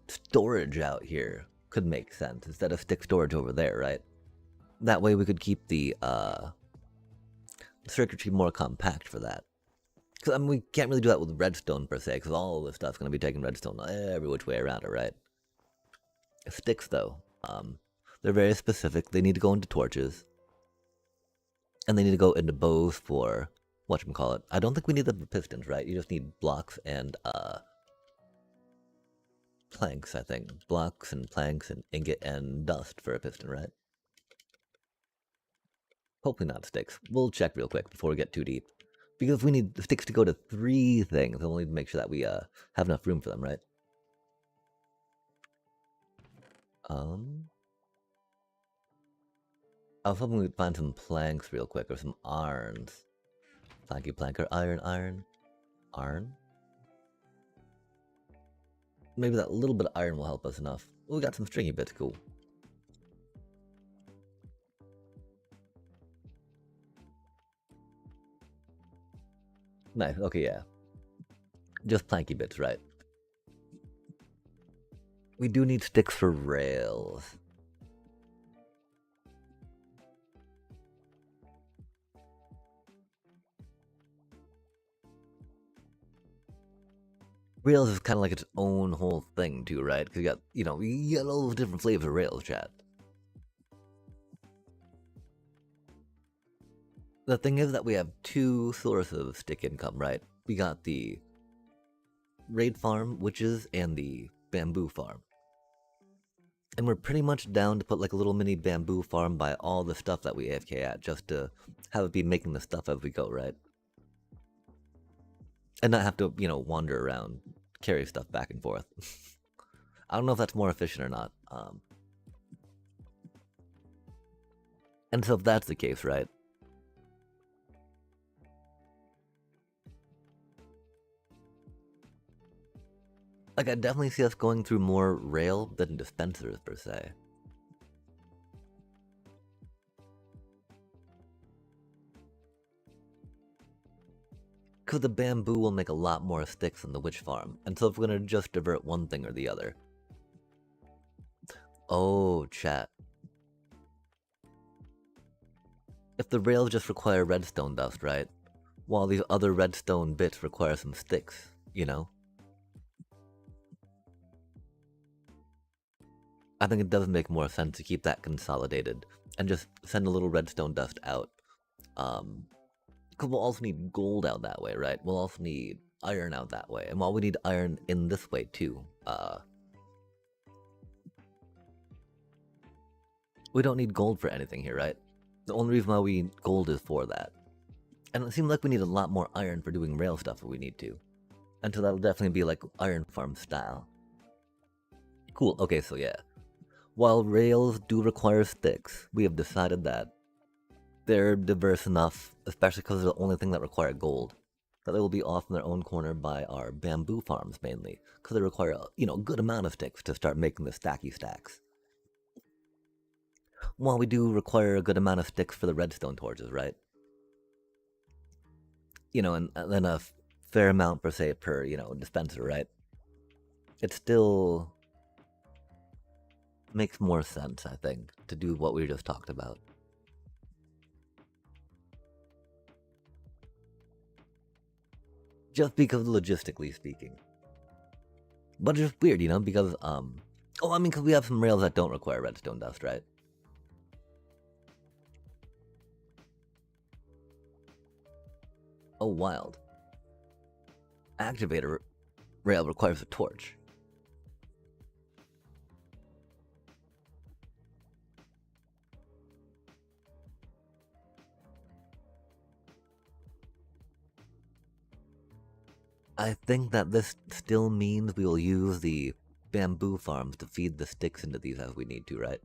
storage out here could make sense instead of stick storage over there, right? That way we could keep the circuitry more compact for that. Because I mean, we can't really do that with redstone per se, because all this stuff's going to be taking redstone every which way around it, right? Sticks, though, they're very specific. They need to go into torches, and they need to go into bows for whatchamacallit. I don't think we need them for pistons, right? You just need blocks and planks, I think. Blocks and planks and ingot and dust for a piston, right? Hopefully not sticks. We'll check real quick before we get too deep. Because if we need the sticks to go to 3 things, we'll need to make sure that we have enough room for them, right? I was hoping we'd find some planks real quick, or some irons. Planky planker, iron. Maybe that little bit of iron will help us enough. We got some stringy bits, cool. Nice, okay, yeah. Just planky bits, right? We do need sticks for rails. Rails is kind of like its own whole thing too, right? Because you got all those different flavors of rails, chat. The thing is that we have 2 sources of stick income, right? We got the raid farm, witches, and the bamboo farm. And we're pretty much down to put like a little mini bamboo farm by all the stuff that we AFK at, just to have it be making the stuff as we go, right? And not have to, wander around, carry stuff back and forth. I don't know if that's more efficient or not. And so if that's the case, right? Like, I definitely see us going through more rail than dispensers, per se. Because the bamboo will make a lot more sticks than the witch farm, and so if we're gonna just divert one thing or the other. Oh, chat. If the rails just require redstone dust, right? While these other redstone bits require some sticks, I think it does make more sense to keep that consolidated and just send a little redstone dust out. Because we'll also need gold out that way, right? We'll also need iron out that way. And while we need iron in this way too, we don't need gold for anything here, right? The only reason why we need gold is for that. And it seems like we need a lot more iron for doing rail stuff if we need to. And so that'll definitely be like iron farm style. Cool, okay, so yeah. While rails do require sticks, we have decided that they're diverse enough, especially because they're the only thing that require gold, that they will be off in their own corner by our bamboo farms mainly, because they require a good amount of sticks to start making the stacky stacks. While we do require a good amount of sticks for the redstone torches, right? And then a fair amount per se per, dispenser, right? It still makes more sense, I think, to do what we just talked about. Just because logistically speaking. But it's just weird, because, because we have some rails that don't require redstone dust, right? Oh, wild. Activator rail requires a torch. I think that this still means we will use the bamboo farms to feed the sticks into these as we need to, right?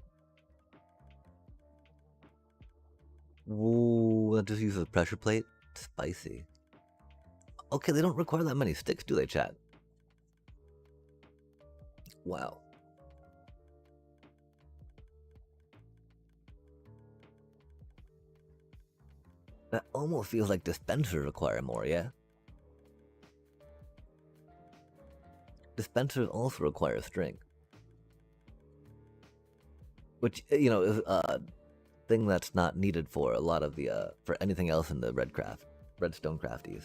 Ooh, that just uses a pressure plate? Spicy. Okay, they don't require that many sticks, do they, chat? Wow. That almost feels like dispensers require more, yeah? Dispensers also require string. Which, you know, is a thing that's not needed for a lot of the, for anything else in the redstone crafties.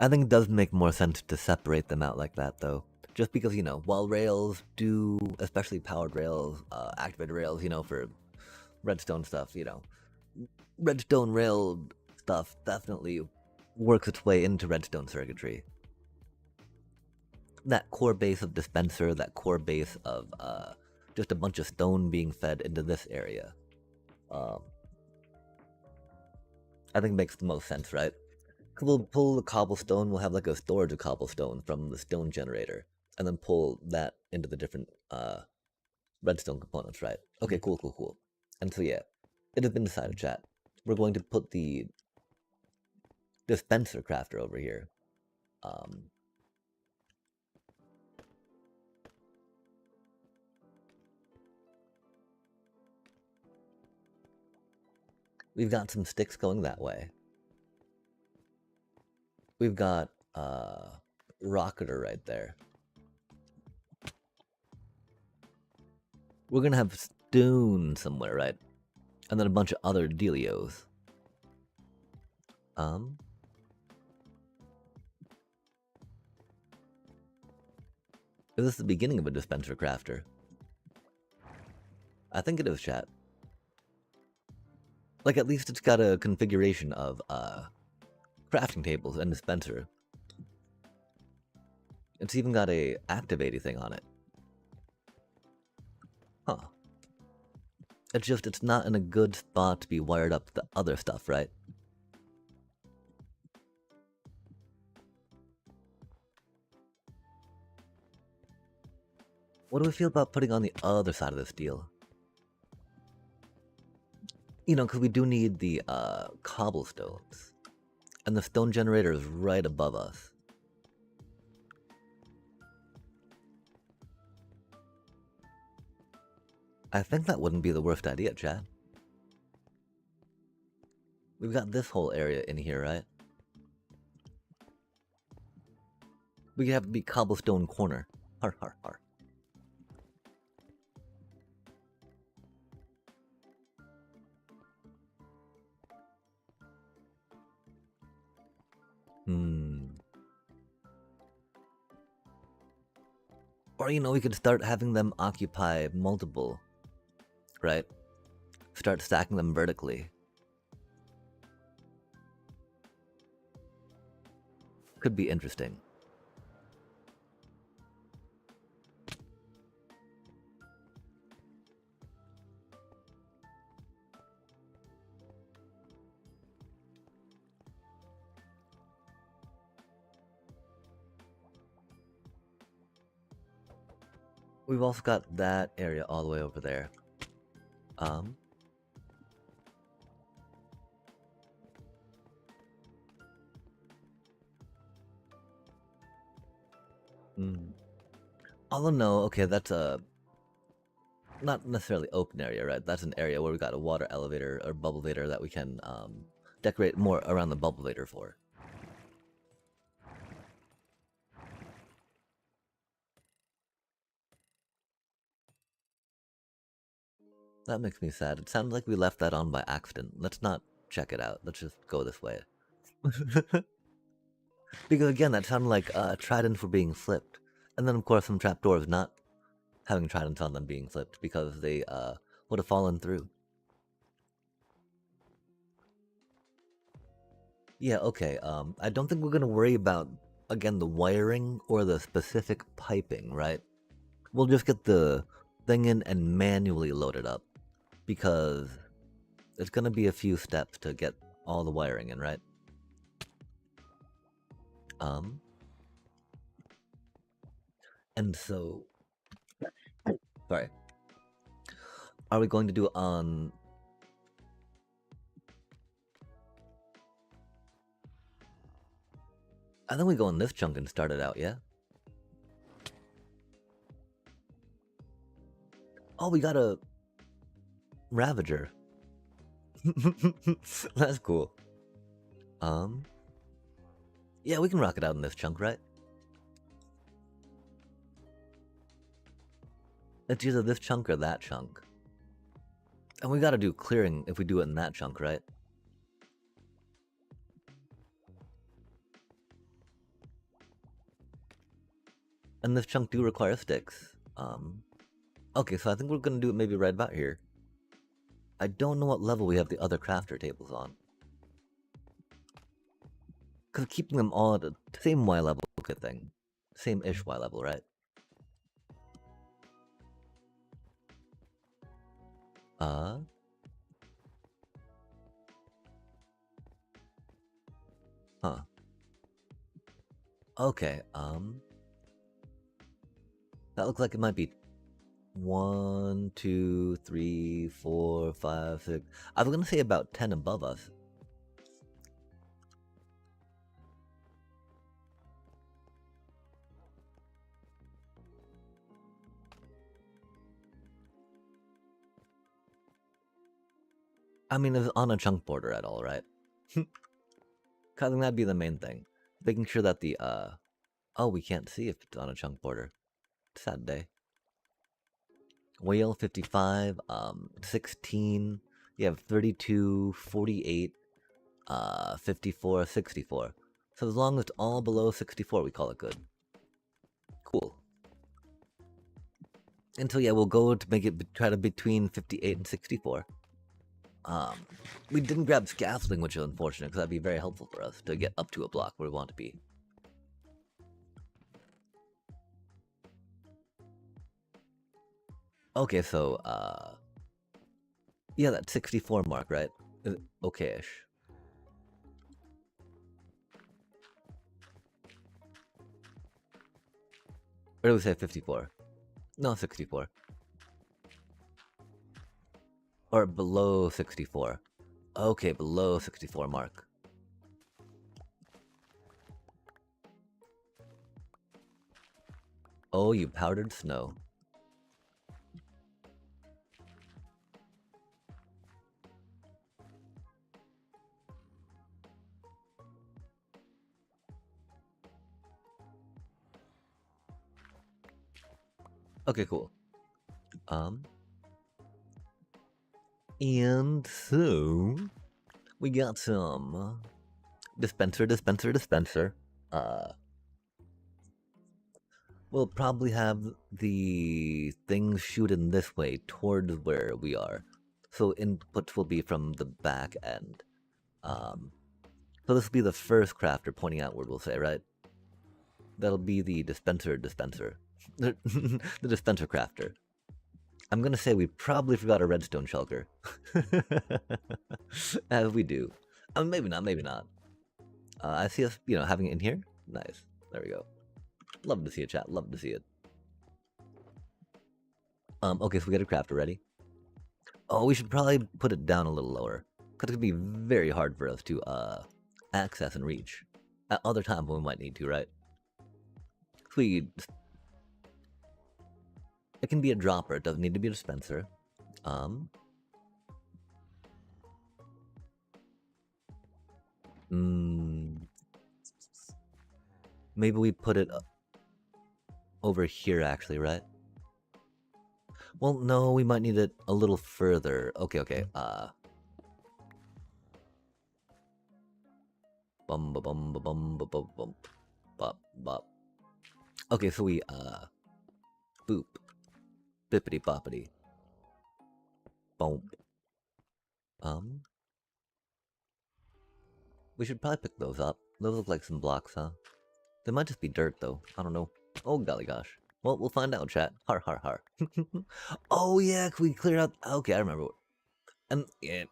I think it does make more sense to separate them out like that, though. Just because, you know, while rails do, especially powered rails, activated rails, you know, for redstone stuff, you know, redstone rail stuff definitely works its way into redstone circuitry. That core base of dispenser, that core base of just a bunch of stone being fed into this area, I think makes the most sense, right? We'll pull the cobblestone, we'll have like a storage of cobblestone from the stone generator, and then pull that into the different redstone components, right? Okay, cool. And so yeah, it has been decided, chat. We're going to put the dispenser crafter over here. We've got some sticks going that way. We've got Rocketer right there. We're gonna have stone somewhere, right? And then a bunch of other dealios. Is this the beginning of a dispenser crafter? I think it is, chat. Like, at least it's got a configuration of crafting tables and dispenser. It's even got a activating thing on it. Huh. It's just, it's not in a good spot to be wired up to the other stuff, right? What do we feel about putting on the other side of this deal? You know, because we do need the cobblestones. And the stone generator is right above us. I think that wouldn't be the worst idea, Chad. We've got this whole area in here, right? We could have it be cobblestone corner. Har. Or, you know, we could start having them occupy multiple, right? Start stacking them vertically. Could be interesting. We've also got that area all the way over there. Although no, okay, that's a not necessarily open area, right? That's an area where we got a water elevator or bubble vator that we can decorate more around the bubble vator for. That makes me sad. It sounds like we left that on by accident. Let's not check it out. Let's just go this way. Because again, that sounded like tridents were being flipped. And then of course some trapdoors not having tridents on them being flipped because they would have fallen through. Yeah, okay. I don't think we're gonna worry about, again, the wiring or the specific piping, right? We'll just get the thing in and manually load it up, because it's gonna be a few steps to get all the wiring in, right? And so, sorry, are we going to do it on... I think we go in this chunk and start it out, yeah? Oh, we got a Ravager. That's cool. Yeah, we can rock it out in this chunk, right? It's either this chunk or that chunk. And we gotta do clearing if we do it in that chunk, right? And this chunk do require sticks. Okay, so I think we're gonna do it maybe right about here. I don't know what level we have the other crafter tables on. Because keeping them all at the same Y level is a good thing. Same-ish Y level, right? Huh. Okay, that looks like it might be 1, 2, 3, 4, 5, 6. I was gonna say about 10 above us. I mean, it's on a chunk border at all, right? I think that'd be the main thing. Making sure that the, oh, we can't see if it's on a chunk border. Sad day. Whale 55, 16, you have 32, 48, 54, 64. So as long as it's all below 64, we call it good. Cool. Until, yeah, we'll go to make it try to between 58 and 64. We didn't grab scaffolding, which is unfortunate, because that'd be very helpful for us to get up to a block where we want to be. Okay, so, yeah, that 64 mark, right? Okay-ish. Or did we say 54? No, 64. Or below 64. Okay, below 64 mark. Oh, you powdered snow. Okay, cool. And so we got some dispenser. We'll probably have the things shoot in this way towards where we are. So inputs will be from the back end. So this will be the first crafter pointing outward, we'll say, right? That'll be the dispenser. The dispenser crafter. I'm gonna say we probably forgot a redstone shulker. As we do. Maybe not. I see us, having it in here. Nice. There we go. Love to see it, chat. Love to see it. Okay, so we got a crafter ready. Oh, we should probably put it down a little lower. Because it could be very hard for us to, access and reach. At other times when we might need to, right? Sweet. It can be a dropper. It doesn't need to be a dispenser. Maybe we put it over here, actually, right? Well, no, we might need it a little further. Okay. Bum ba bum ba bum ba bum bum. Bop bop. Okay, so we boop. Bippity boppity. Boom. We should probably pick those up. Those look like some blocks, huh? They might just be dirt, though. I don't know. Oh, golly gosh. Well, we'll find out, chat. Har har har. Oh yeah, we cleared out. Okay, I remember. And yeah,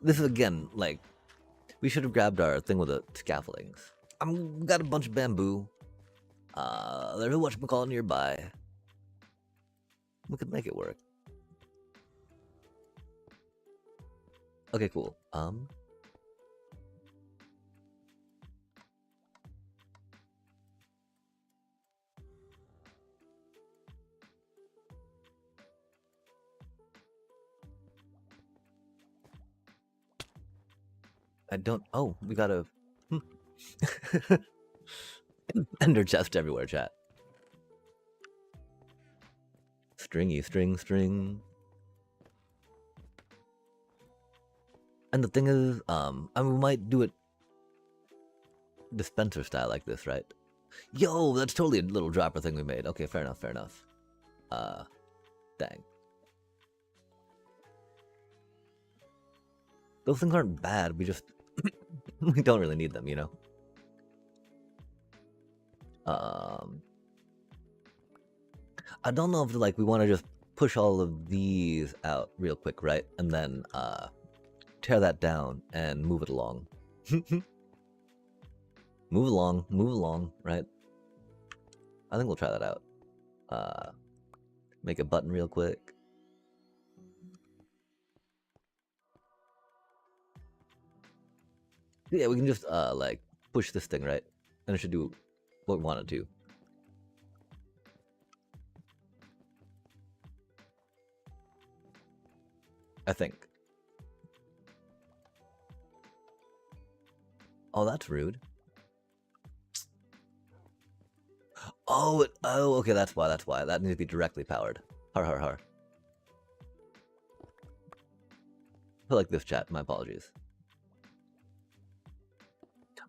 this is again like we should have grabbed our thing with the scaffoldings. I'm got a bunch of bamboo. There's a whatchamacallit nearby. We could make it work. Okay, cool. I don't. Oh, we got a ender chest everywhere, chat. Stringy, string. And the thing is, I mean, we might do it dispenser style like this, right? Yo, that's totally a little dropper thing we made. Okay, fair enough. Dang. Those things aren't bad, we just we don't really need them, you know? I don't know if like we want to just push all of these out real quick, right? And then tear that down and move it along. move along, right? I think we'll try that out. Make a button real quick. Yeah, we can just like push this thing, right? And it should do what we want it to. I think. Oh, that's rude. Oh, okay, that's why. That needs to be directly powered. Har. I like this, chat. My apologies.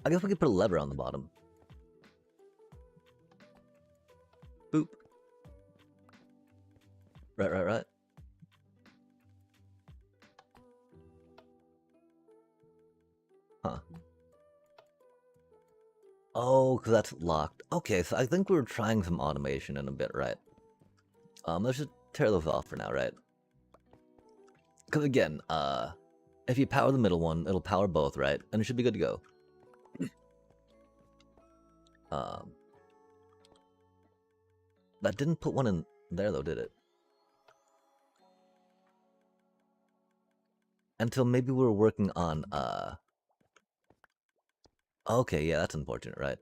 I guess we could put a lever on the bottom. Boop. Right. Huh. Oh, because that's locked. Okay, so I think we're trying some automation in a bit, right? Let's just tear those off for now, right? Because again, if you power the middle one, it'll power both, right? And it should be good to go. That didn't put one in there though, did it? Until maybe we were working on, okay, yeah, that's unfortunate, right?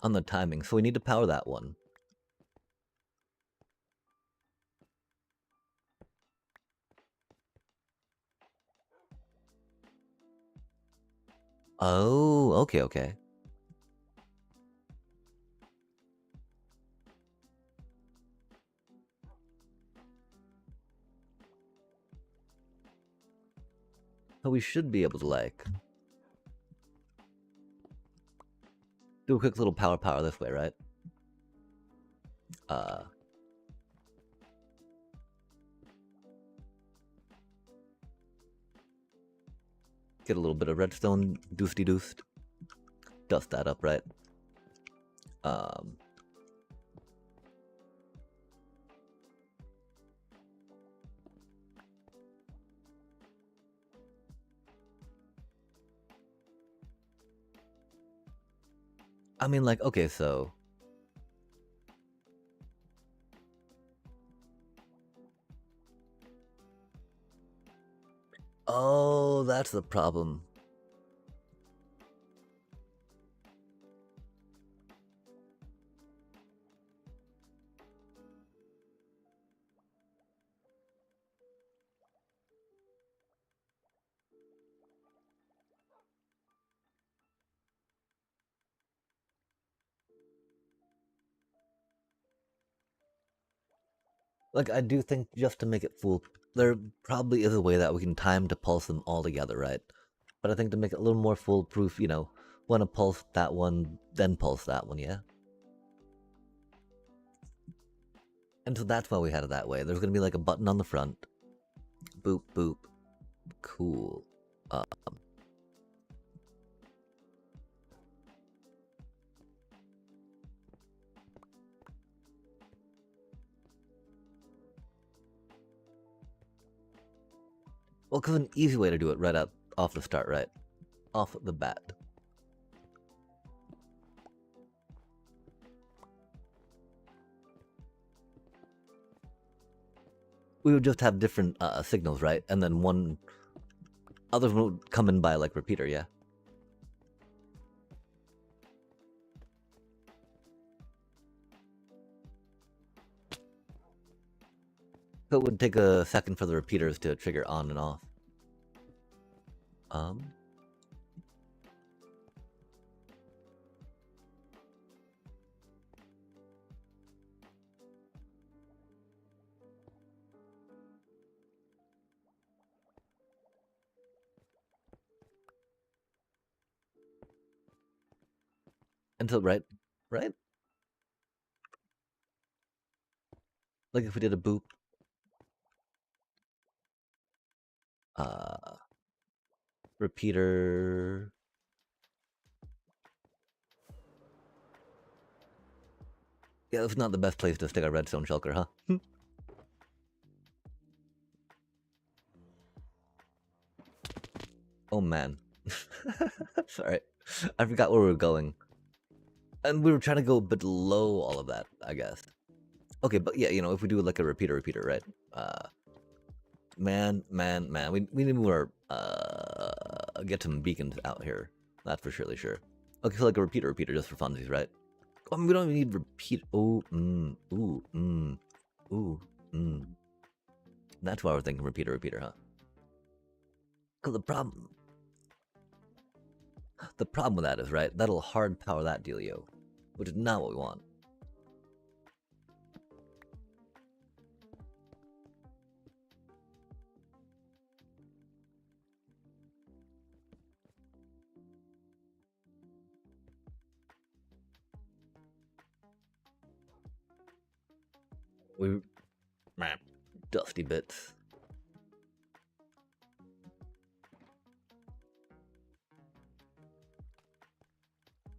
On the timing, so we need to power that one. Oh, okay. So we should be able to, like, do a quick little power this way, right? Get a little bit of redstone, doosty-doost. Dust that up, right? I mean, like, okay, so... Oh, that's the problem. Like, I do think just to make it fool, there probably is a way that we can time to pulse them all together, right? But I think to make it a little more foolproof, you know, want to pulse that one, then pulse that one, yeah? And so that's why we had it that way. There's gonna be like a button on the front. Boop, boop. Cool. Well, because an easy way to do it right out off the start, right? Off the bat. We would just have different signals, right? And then one other one would come in by like repeater, yeah. So it would take a second for the repeaters to trigger on and off. Until right? Like if we did a boop. Repeater. Yeah, that's not the best place to stick a redstone shulker, huh? Oh man. Sorry. I forgot where we were going. And we were trying to go below all of that, I guess. Okay, but yeah, you know, if we do like a repeater, right? Man. We need more, get some beacons out here. That's for surely sure. Okay, so like a repeater just for funsies, right? I mean, we don't even need repeat. Oh, That's why we're thinking repeater, huh? Because the problem with that is, right, that'll hard power that dealio, which is not what we want. Dusty bits.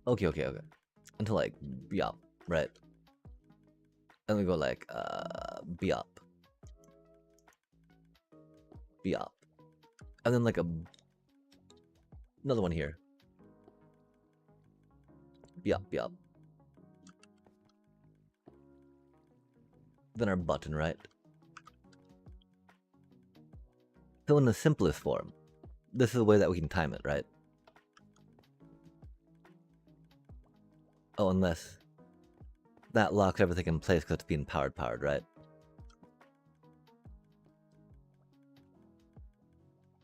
Okay. Until like biop, right? And we go like biop. And then like another one here. Biop. Then our button, right? So in the simplest form, this is the way that we can time it, right? Oh, unless that locks everything in place because it's being powered, right?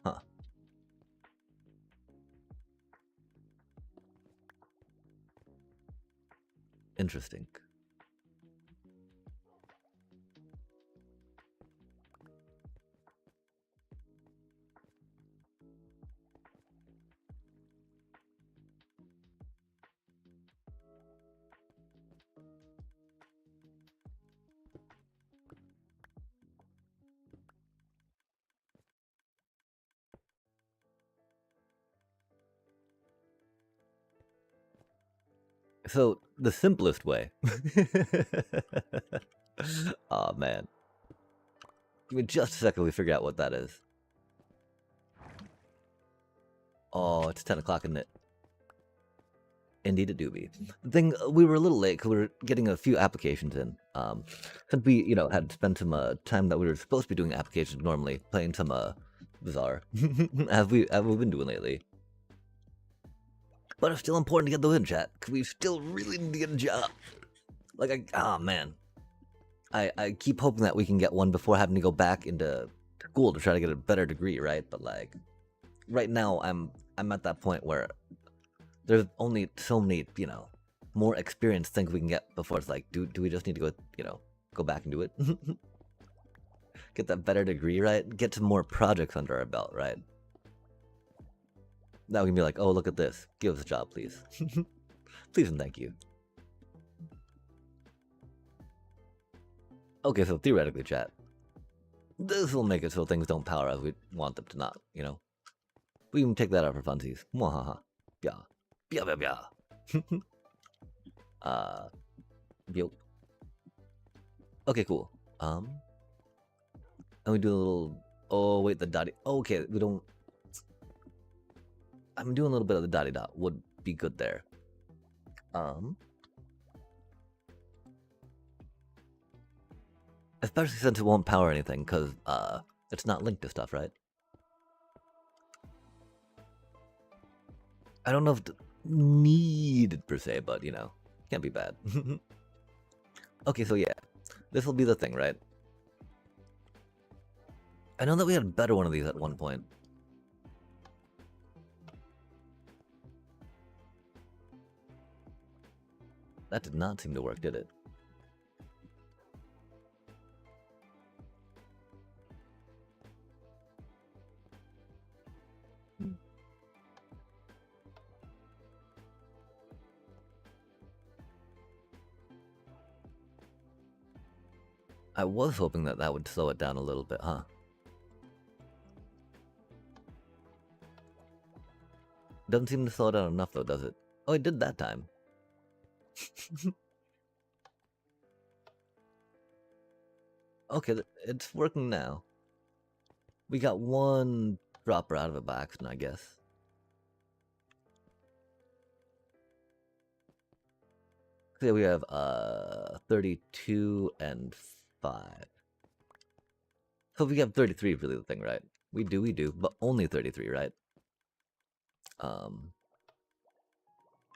Huh. Interesting. So the simplest way. Oh man. Give me just a second, we figure out what that is. Oh, it's 10 o'clock, isn't it? Indeed it do be. The thing, we were a little late because we were getting a few applications in. Since we, you know, had spent some time that we were supposed to be doing applications normally, playing some bizarre, as we've been doing lately. But it's still important to get those in, chat, because we still really need to get a job. Like, man. I keep hoping that we can get one before having to go back into school to try to get a better degree, right? But like, right now I'm at that point where there's only so many, you know, more experienced things we can get before it's like, do we just need to go, you know, go back and do it? Get that better degree, right? Get some more projects under our belt, right? Now we can be like, oh, look at this. Give us a job, please. Please and thank you. Okay, so theoretically, chat, this will make it so things don't power as we want them to not, you know? We can take that out for funsies. Mwahaha. Yeah. Yup. Okay, cool. And we do a little Oh, wait, the dotty. Okay, we don't... I'm doing a little bit of the dotty dot. Would be good there. Especially since it won't power anything, because, it's not linked to stuff, right? I don't know if it's needed per se, but, you know, can't be bad. Okay, so yeah, this will be the thing, right? I know that we had a better one of these at one point. That did not seem to work, did it? I was hoping that that would slow it down a little bit, huh? Doesn't seem to slow it down enough though, does it? Oh, it did that time. Okay, it's working now. We got one dropper out of it by accident, I guess. So we have 32 and 5. So we have 33 really the thing, right? We do, but only 33, right?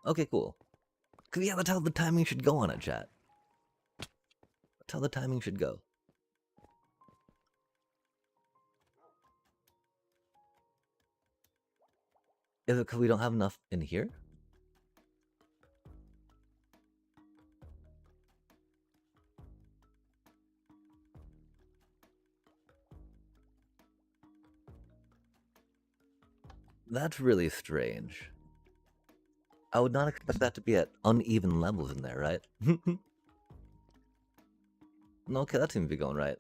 Okay, cool. Cause yeah, that's how the timing should go on it, chat. That's how the timing should go. Is it because we don't have enough in here? That's really strange. I would not expect that to be at uneven levels in there, right? Okay, that seems to be going right.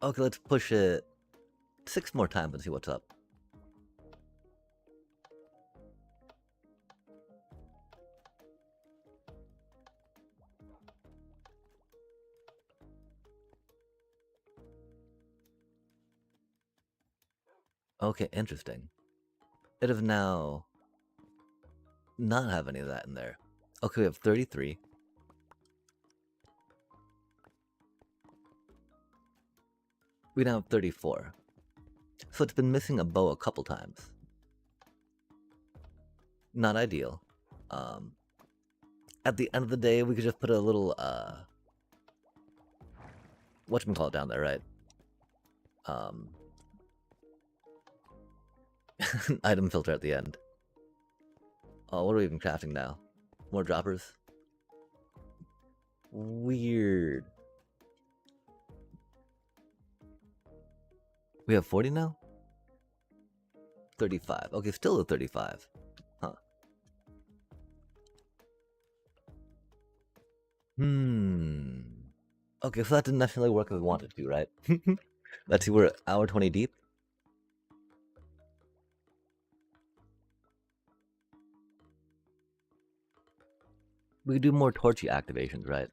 Okay, let's push it 6 more times and see what's up. Okay, interesting. It does now not have any of that in there. Okay, we have 33. We now have 34. So it's been missing a bow a couple times. Not ideal. At the end of the day, we could just put a little, whatchamacallit down there, right? Item filter at the end. Oh, what are we even crafting now? More droppers? Weird. We have 40 now? 35. Okay, still a 35. Huh. Okay, so that didn't necessarily work as we wanted to, right? Let's see, we're at hour 20 deep. We could do more torchy activations, right?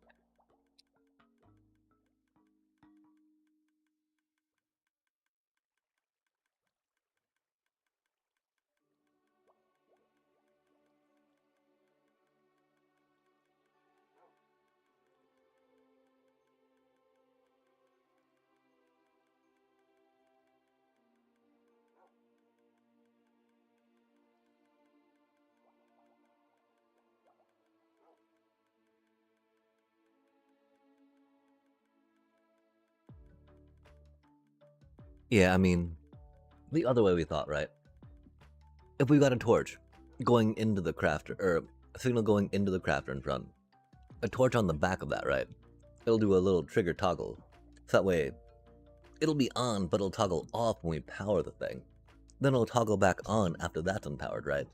Yeah, I mean, the other way we thought, right? If we got a torch going into the crafter, or a signal going into the crafter in front, a torch on the back of that, right? It'll do a little trigger toggle. So that way, it'll be on, but it'll toggle off when we power the thing. Then it'll toggle back on after that's unpowered, right?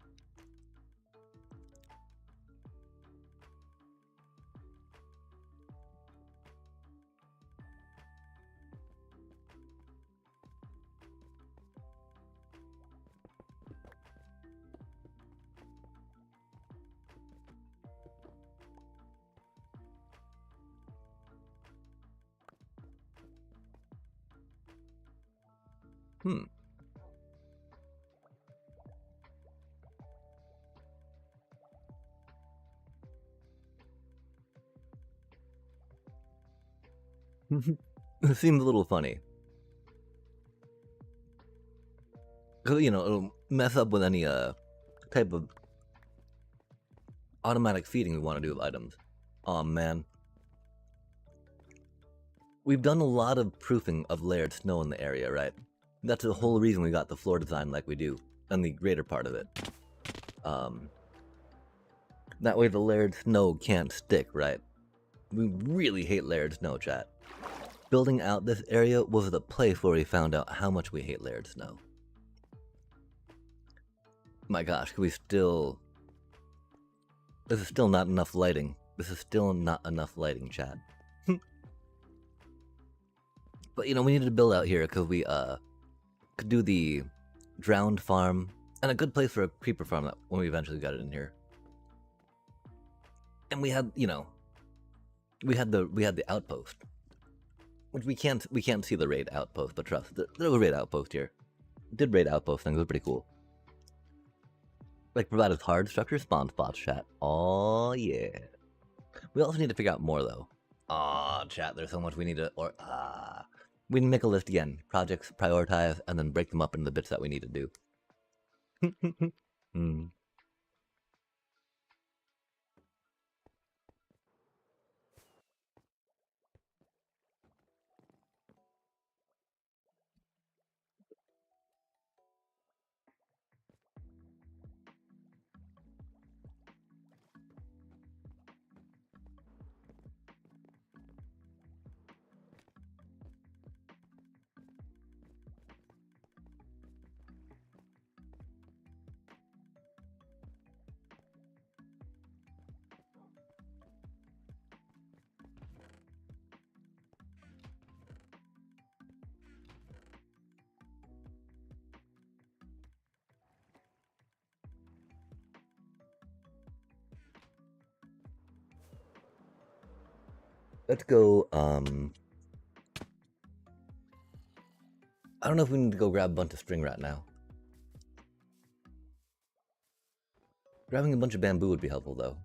Hmm. It seems a little funny. Because, you know, it'll mess up with any type of automatic feeding we want to do of items. Aw, man. We've done a lot of proofing of layered snow in the area, right? That's the whole reason we got the floor design like we do, and the greater part of it. That way the layered snow can't stick, right? We really hate layered snow, chat. Building out this area was the place where we found out how much we hate layered snow. My gosh, we still... This is still not enough lighting. This is still not enough lighting, chat. But, you know, we needed to build out here because we, could do the drowned farm, and a good place for a creeper farm when we eventually got it in here. And we had, you know, we had the outpost, which we can't see the raid outpost, but trust, there was a raid outpost here. Did raid outpost things, it was pretty cool. Like, provided hard structure spawn spots, chat. Oh yeah. We also need to figure out more though. Aw, chat, there's so much we need to, we need to make a list again. Projects, prioritize, and then break them up into the bits that we need to do. Let's go, I don't know if we need to go grab a bunch of string rat now. Grabbing a bunch of bamboo would be helpful though.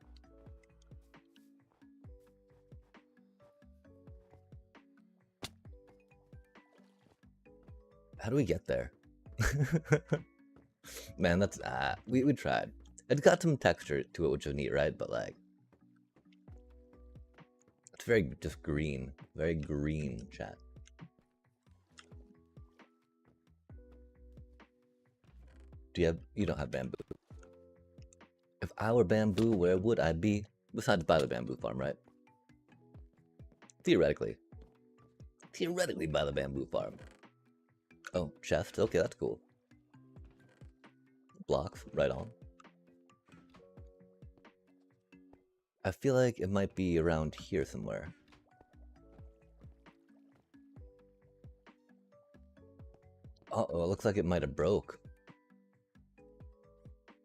How do we get there? Man, that's, we tried. It's got some texture to it, which is neat, right? But like, it's very just green. Very green, chat. You don't have bamboo. If I were bamboo, where would I be? Besides by the bamboo farm, right? Theoretically. Theoretically by the bamboo farm. Oh, chest? Okay, that's cool. Blocks, right on. I feel like it might be around here somewhere. Uh-oh, it looks like it might have broke.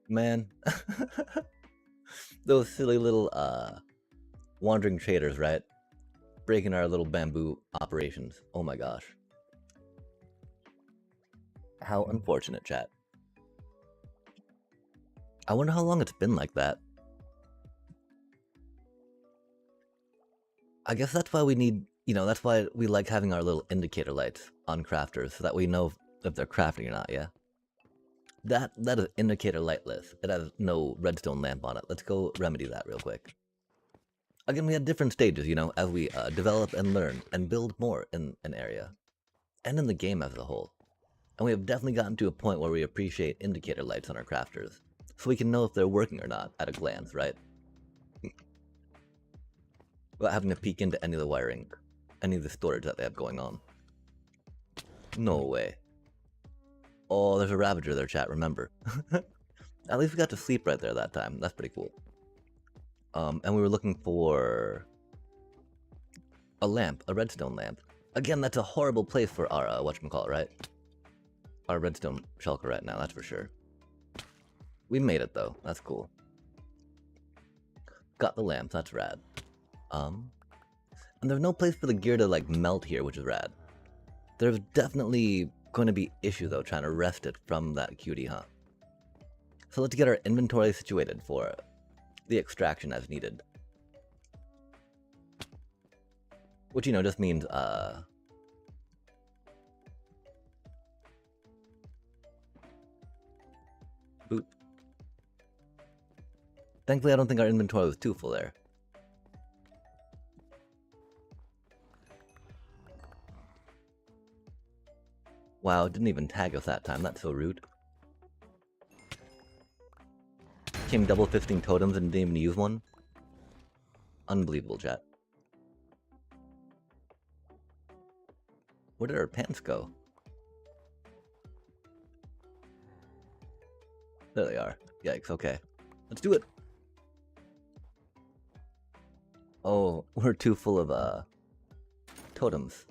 Man. Those silly little, wandering traders, right? Breaking our little bamboo operations. Oh my gosh. How unfortunate, chat. I wonder how long it's been like that. I guess that's why we need, you know, that's why we like having our little indicator lights on crafters, so that we know if they're crafting or not, yeah? That is indicator lightless. It has no redstone lamp on it. Let's go remedy that real quick. Again, we had different stages, you know, as we develop and learn and build more in an area. And in the game as a whole. And we have definitely gotten to a point where we appreciate indicator lights on our crafters. So we can know if they're working or not at a glance, right? Without having to peek into any of the wiring, any of the storage that they have going on. No way. Oh, there's a Ravager there, chat, remember. At least we got to sleep right there that time. That's pretty cool. And we were looking for a lamp, a redstone lamp. Again, that's a horrible place for our, whatchamacallit, right? Our redstone shulker right now, that's for sure. We made it, though. That's cool. Got the lamp, that's rad. And there's no place for the gear to, like, melt here, which is rad. There's definitely going to be issue though, trying to wrest it from that cutie, huh? So let's get our inventory situated for the extraction as needed. Which, you know, just means, boop. Thankfully, I don't think our inventory was too full there. Wow, it didn't even tag us that time. That's so rude. Came double fisting totems and didn't even use one. Unbelievable, chat. Where did our pants go? There they are. Yikes, okay. Let's do it! Oh, we're too full of, totems.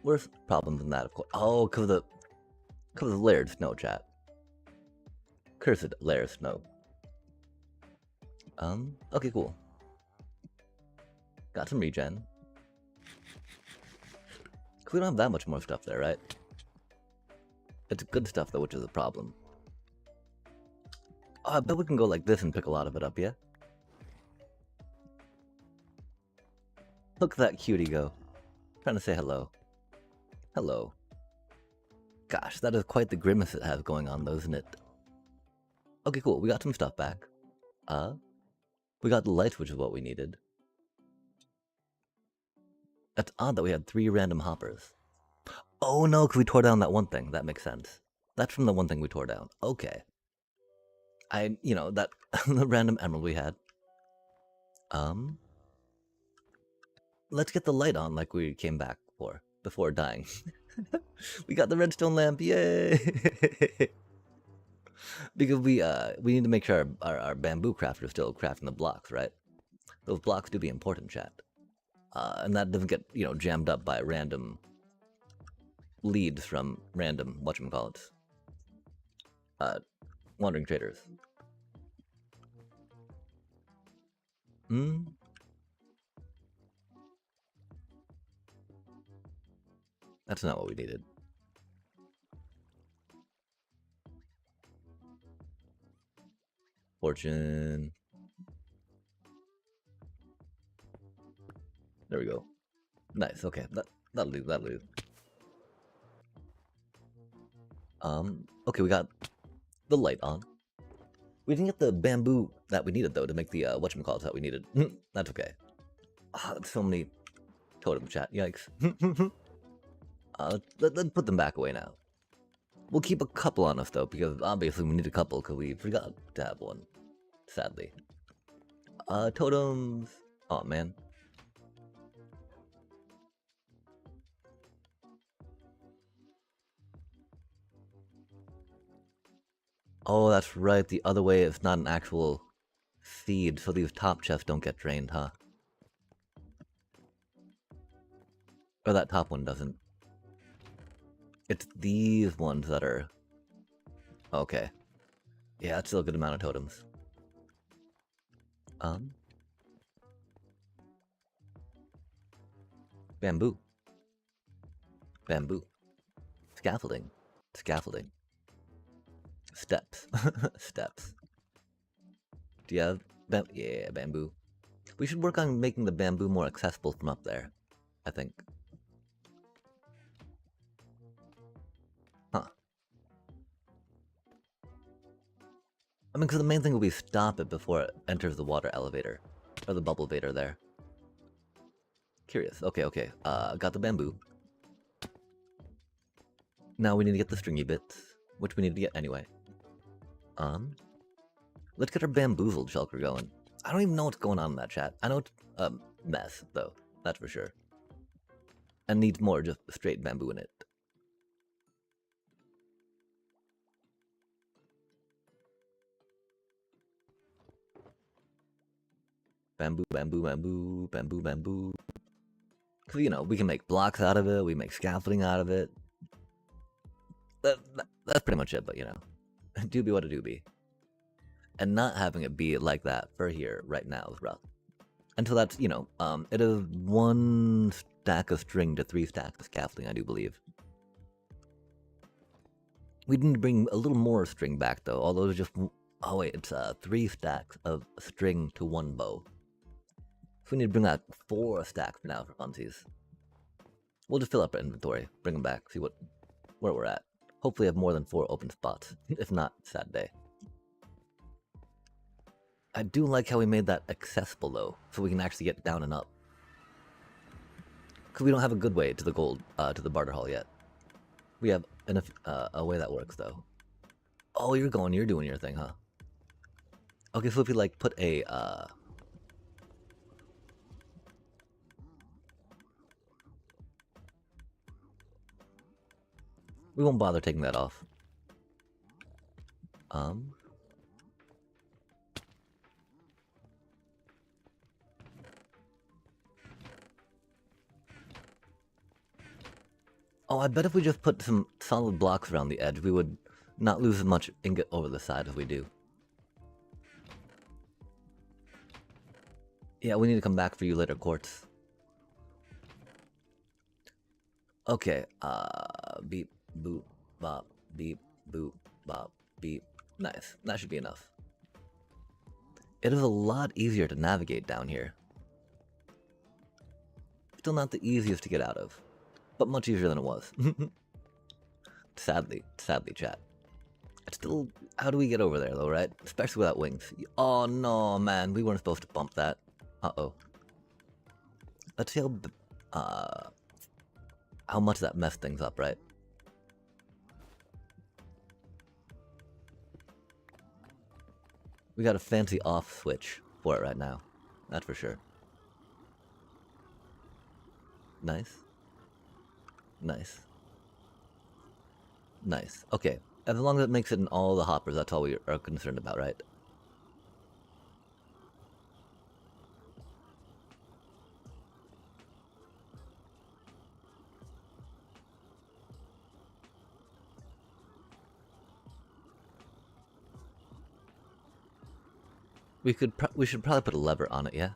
Worse problems than that, of course. Oh, because of the layered snow, chat. Cursed layered snow. Okay, cool. Got some regen. We don't have that much more stuff there, right? It's good stuff, though, which is a problem. Oh, I bet we can go like this and pick a lot of it up, yeah? Look at that cutie go. Trying to say hello. Hello. Gosh, that is quite the grimace it has going on, though, isn't it? Okay, cool. We got some stuff back. We got the lights, which is what we needed. That's odd that we had 3 random hoppers. Oh no, because we tore down that one thing. That makes sense. That's from the one thing we tore down. Okay. You know, that the random emerald we had. Let's get the light on like we came back for before dying. We got the redstone lamp, yay! Because we need to make sure our bamboo crafter is still crafting the blocks, right? Those blocks do be important, chat. And that doesn't get, you know, jammed up by random leads from random whatchamacallits. Wandering traders. That's not what we needed. Fortune. There we go. Nice, okay. That'll do, that'll do. Okay, we got the light on. We didn't get the bamboo that we needed, though, to make the, whatchamacallits that we needed. That's okay. That's so many totem chat, yikes. Let's put them back away now. We'll keep a couple on us, though, because obviously we need a couple, because we forgot to have one. Sadly. Totems. Oh, man. Oh, that's right. The other way is not an actual feed, so these top chests don't get drained, huh? Or that top one doesn't. It's these ones that are... Okay. Yeah, that's still a good amount of totems. Bamboo. Bamboo. Scaffolding. Scaffolding. Steps. Steps. Do you have yeah, bamboo. We should work on making the bamboo more accessible from up there, I think. Huh. I mean, because the main thing will be stop it before it enters the water elevator. Or the bubble vader there. Curious. Okay, okay. Got the bamboo. Now we need to get the stringy bits, which we need to get anyway. Let's get our bamboozled shulker going. I don't even know what's going on in that chat. I know it's a mess, though. That's for sure. And needs more just straight bamboo in it. Bamboo, bamboo, bamboo, bamboo, bamboo. Because, you know, we can make blocks out of it, we make scaffolding out of it. That's pretty much it, but, you know. Do be what it do be. And not having it be like that for here right now is rough. And so that's, it is 1 stack of string to 3 stacks of scaffolding, I do believe. We need to bring a little more string back, though, although it's just... Oh, wait, it's 3 stacks of string to 1 bow. So we need to bring out 4 stacks for now for funsies. We'll just fill up our inventory, bring them back, see where we're at. Hopefully have more than 4 open spots. If not, sad day. I do like how we made that accessible, though, so we can actually get down and up. Because we don't have a good way to the gold, to the barter hall yet. We have a way that works, though. Oh, you're doing your thing, huh? Okay, so if you, like, put a, we won't bother taking that off. Oh, I bet if we just put some solid blocks around the edge, we would not lose as much ingot over the side as we do. Yeah, we need to come back for you later, Quartz. Okay, beep, boop, bop, beep, boop, bop, beep. Nice, that should be enough. It is a lot easier to navigate down here. Still not the easiest to get out of, but much easier than it was. Sadly, chat. It's still, how do we get over there though, right? Especially without wings. Oh no, man, we weren't supposed to bump that. Uh-oh. Let's see how much that messed things up, right? We got a fancy off switch for it right now. That's for sure. Nice. Nice. Nice. Okay. As long as it makes it in all the hoppers, that's all we are concerned about, right? We should probably put a lever on it, yeah?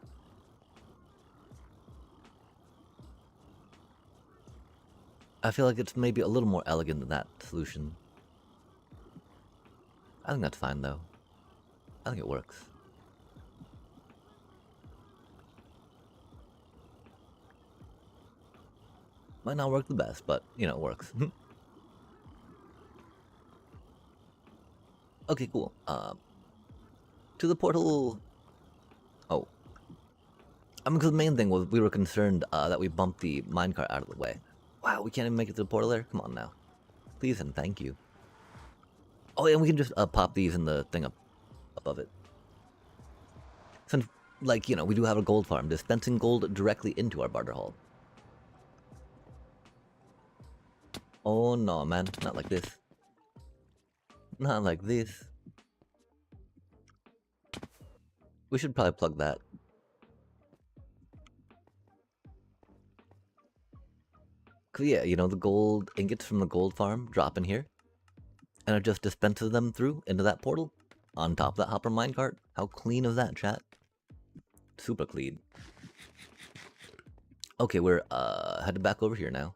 I feel like it's maybe a little more elegant than that solution. I think that's fine, though. I think it works. Might not work the best, but, it works. Okay, cool. To the portal... Oh. Because the main thing was we were concerned that we bumped the minecart out of the way. Wow, we can't even make it to the portal there? Come on now. Please and thank you. Oh, yeah, and we can just pop these in the thing above it. Since, like, we do have a gold farm, dispensing gold directly into our barter hall. Oh no, man, not like this. Not like this. We should probably plug that. Cause yeah, the gold ingots from the gold farm drop in here. And it just dispenses them through into that portal. On top of that hopper minecart. How clean is that, chat? Super clean. Okay, we're headed back over here now.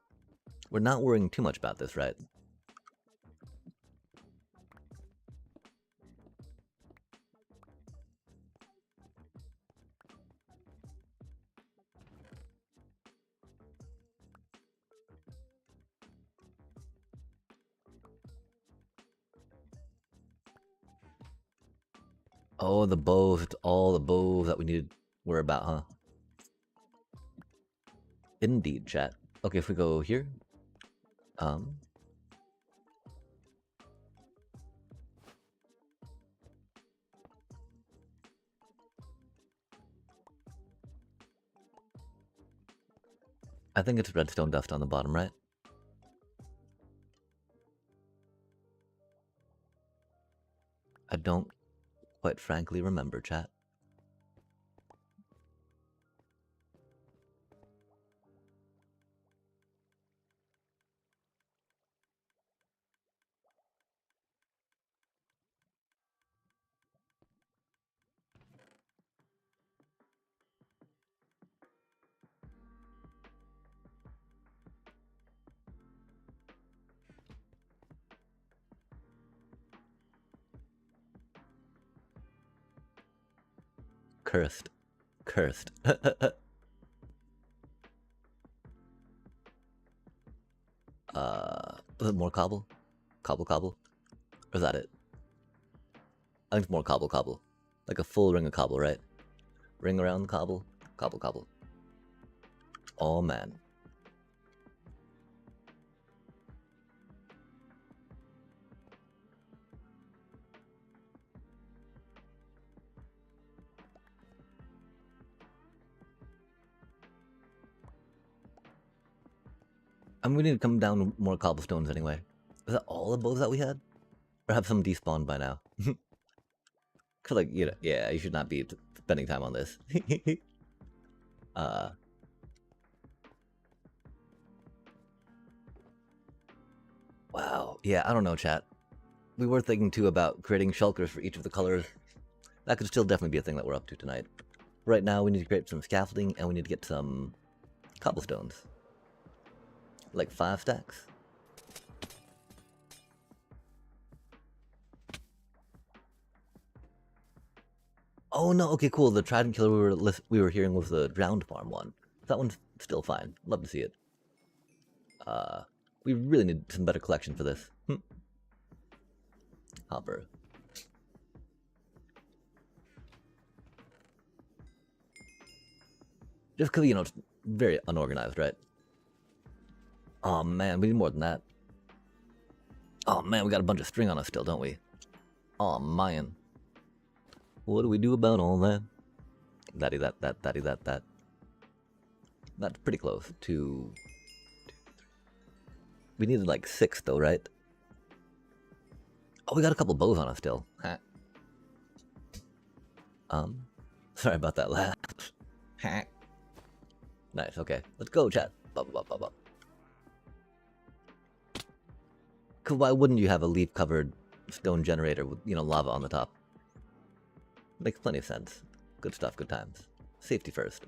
We're not worrying too much about this, right? Oh, the bows. It's all the bows that we needed. We're about, huh? Indeed, chat. Okay, if we go here. I think it's redstone dust on the bottom, right? I don't quite frankly remember, chat. Cursed. Cursed. Was it more cobble? Cobble cobble? Or is that it? I think it's more cobble cobble. Like a full ring of cobble, right? Ring around the cobble. Cobble cobble. Oh man. I mean, we need to come down with more cobblestones anyway. Is that all the bows that we had? Or have some despawned by now? Cause like, you know, yeah, you should not be spending time on this. Wow. Yeah, I don't know, chat. We were thinking too about creating shulkers for each of the colors. That could still definitely be a thing that we're up to tonight. Right now, we need to create some scaffolding and we need to get some cobblestones. Like 5 stacks. Oh no, okay, cool. The Trident Killer we were hearing was the Drowned Farm one. That one's still fine. Love to see it. We really need some better collection for this. Hopper. Just because, you know, it's very unorganized, right? Oh man, we need more than that. Oh man, we got a bunch of string on us still, don't we? Oh man. What do we do about all that? Daddy that. That's pretty close to... We needed like 6 though, right? Oh, we got a couple bows on us still. Huh. Sorry about that laugh. Nice, okay. Let's go, chat. Cause why wouldn't you have a leaf-covered stone generator with, you know, lava on the top? Makes plenty of sense. Good stuff, good times. Safety first.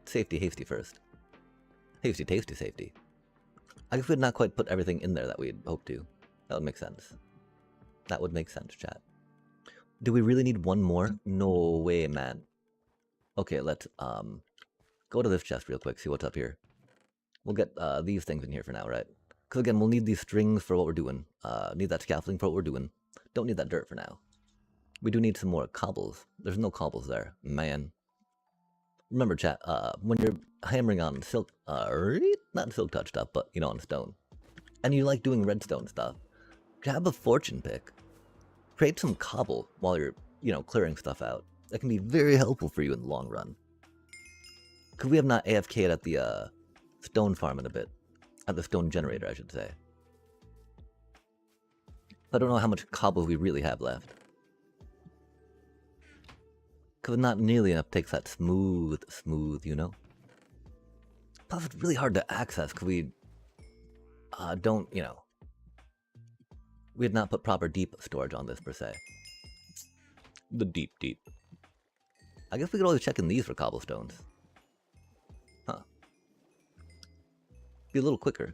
Safety, hasty first. Hasty, tasty, safety. I guess we'd not quite put everything in there that we'd hoped to. That would make sense. That would make sense, chat. Do we really need one more? No way, man. Okay, let's go to this chest real quick, see what's up here. We'll get these things in here for now, right? Because again, we'll need these strings for what we're doing. Need that scaffolding for what we're doing. Don't need that dirt for now. We do need some more cobbles. There's no cobbles there, man. Remember, chat, when you're hammering on silk, not silk touch stuff, but, you know, on stone, and you like doing redstone stuff, grab a fortune pick. Create some cobble while you're, you know, clearing stuff out. That can be very helpful for you in the long run. Because we have not AFK'd at the stone farm in a bit. At the stone generator, I should say. I don't know how much cobble we really have left. Because not nearly enough takes that smooth, you know? Plus, it's really hard to access because we don't, you know... We had not put proper deep storage on this, per se. The deep. I guess we could always check in these for cobblestones. Huh. Be a little quicker.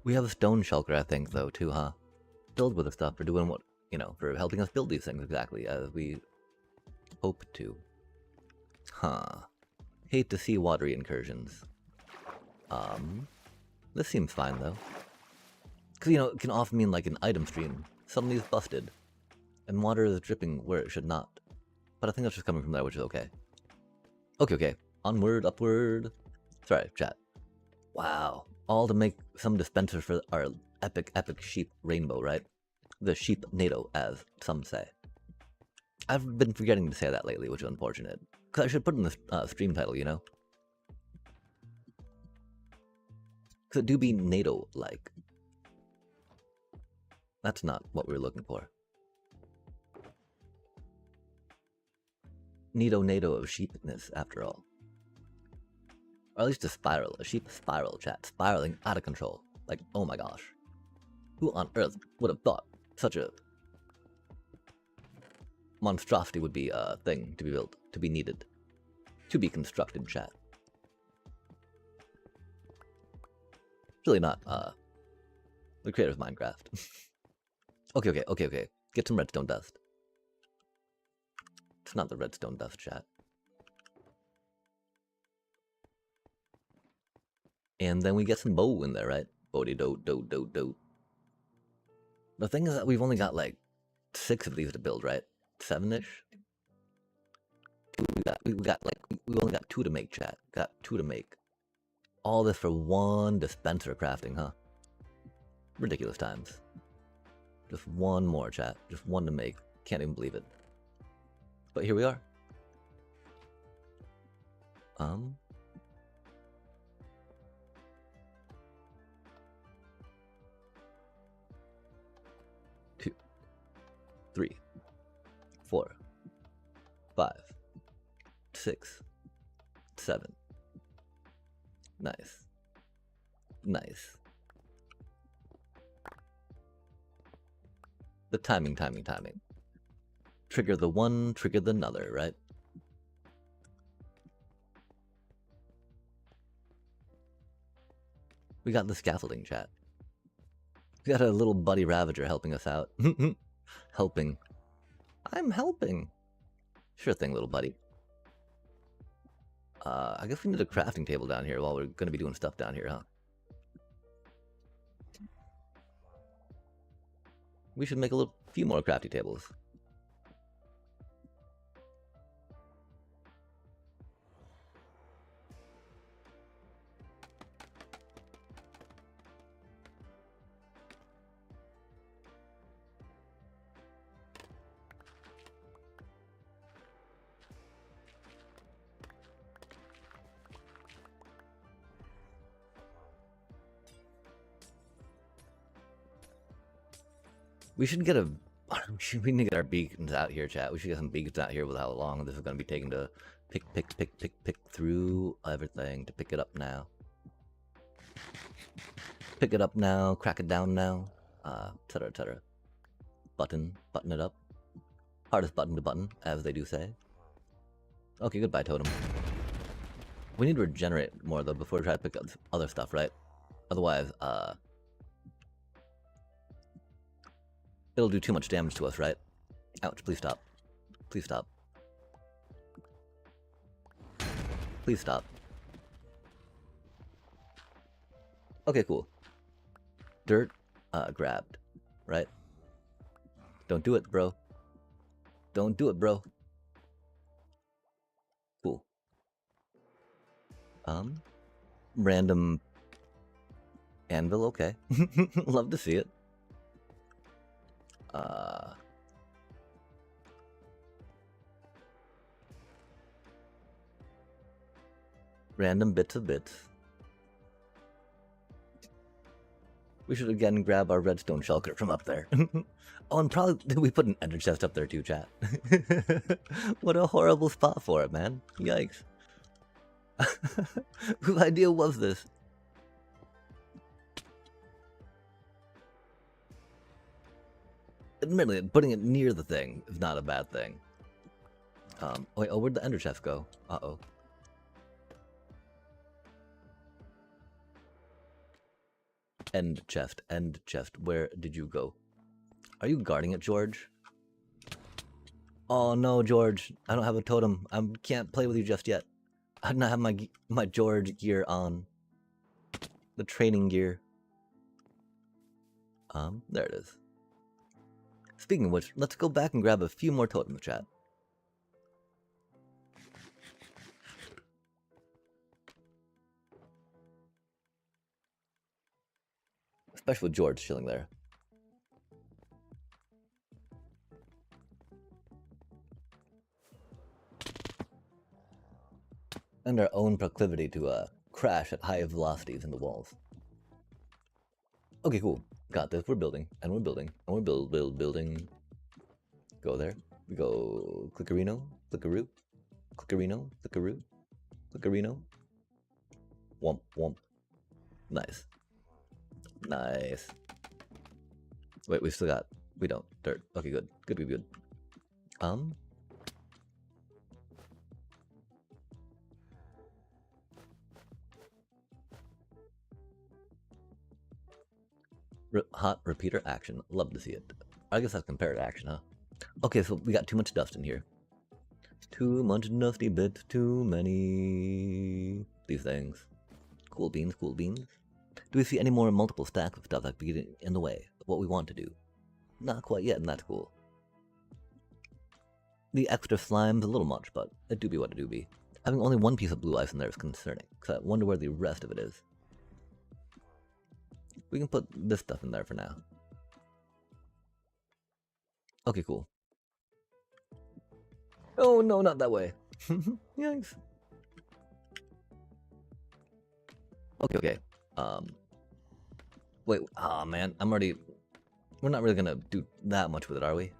We have a stone shulker, I think, though, too, huh? Filled with the stuff for doing what, you know, for helping us build these things exactly as we hope to. Huh. Hate to see watery incursions. This seems fine, though. Because, you know, it can often mean, like, an item stream suddenly is busted, and water is dripping where it should not. But I think that's just coming from there, which is okay. Okay. Onward, upward. Sorry, chat. Wow. All to make some dispenser for our epic sheep rainbow, right? The sheep NATO, as some say. I've been forgetting to say that lately, which is unfortunate. Because I should put in the stream title, you know? Because it do be NATO-like. That's not what we were looking for. NATO of sheepness, after all. Or at least a sheep spiral, chat. Spiraling out of control. Like, oh my gosh. Who on earth would have thought such a monstrosity would be a thing to be built, to be needed? To be constructed, chat. Really not, the creator of Minecraft. Okay. Get some redstone dust. It's not the redstone dust, chat. And then we get some bow in there, right? Bodie-do. The thing is that we've only got like 6 of these to build, right? 7-ish? We only got 2 to make, chat. Got 2 to make. All this for 1 dispenser crafting, huh? Ridiculous times. Just 1 more, chat. Just 1 to make. Can't even believe it. But here we are. 2, 3, 4, 5, 6, 7. Nice. The timing. Trigger the one, trigger the another, right? We got the scaffolding, chat. We got a little buddy Ravager helping us out. Helping. I'm helping. Sure thing, little buddy. I guess we need a crafting table down here while we're going to be doing stuff down here, huh? We should make a few more crafty tables. We should get we need to get our beacons out here, chat. We should get some beacons out here with how long this is going to be taking to pick through everything, to pick it up now. Pick it up now, crack it down now, etc. Button it up. Hardest button to button, as they do say. Okay, goodbye, totem. We need to regenerate more, though, before we try to pick up other stuff, right? Otherwise, it'll do too much damage to us, right? Ouch, please stop. Please stop. Please stop. Okay, cool. Dirt, grabbed, right? Don't do it, bro. Don't do it, bro. Cool. Random anvil, okay. Love to see it. Random bits of bits. We should again grab our redstone shulker from up there. Oh, and probably we put an ender chest up there too, chat. What a horrible spot for it, man. Yikes. Whose idea was this? Admittedly, putting it near the thing is not a bad thing. Wait, oh, where'd the ender chest go? Uh-oh. End chest, where did you go? Are you guarding it, George? Oh no, George, I don't have a totem. I can't play with you just yet. I do not have my George gear on. The training gear. There it is. Speaking of which, let's go back and grab a few more totems, chat. Especially with George chilling there. And our own proclivity to crash at high velocities in the walls. Okay, cool. Got this. We're building, and we're building, and we're building. Go there. We go clickerino, clickaroo, clickerino, clickaroo, clickerino. Womp, womp. Nice. Nice. Wait, we still got... We don't. Dirt. Okay, good. Good. Hot repeater action. Love to see it. I guess that's compared action, huh? Okay, so we got too much dust in here. Too much dusty bits, too many these things. Cool beans, cool beans. Do we see any more multiple stacks of stuff that could get in the way of what we want to do? Not quite yet, and that's cool. The extra slime's a little much, but it do be what it do be. Having only one piece of blue ice in there is concerning, because I wonder where the rest of it is. We can put this stuff in there for now. Okay, cool. Oh no, not that way. Yikes. Okay. Wait, man, we're not really gonna do that much with it, are we?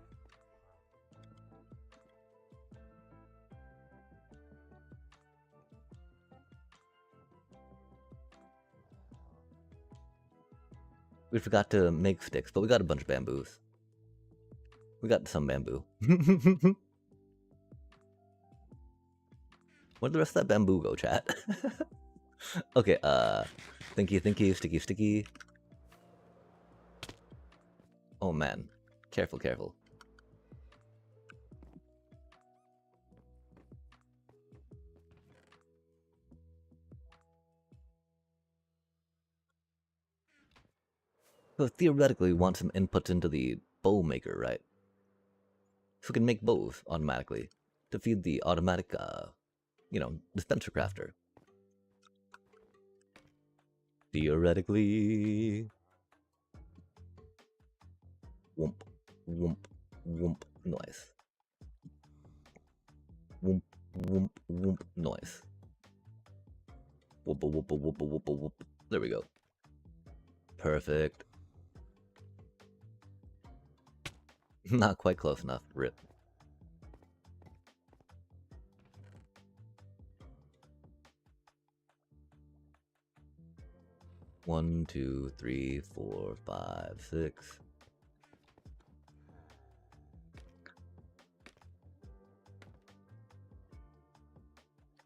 We forgot to make sticks, but we got a bunch of bamboos. We got some bamboo. Where'd the rest of that bamboo go, chat? Okay, thinky, sticky. Oh man, careful. So theoretically, we want some inputs into the bow maker, right? So we can make bows automatically to feed the automatic, dispenser crafter. Theoretically. Whoomp, noise. Whoomp, noise. Whoop. There we go. Perfect. Not quite close enough. Rip. One, 2, 3, 4, 5, 6.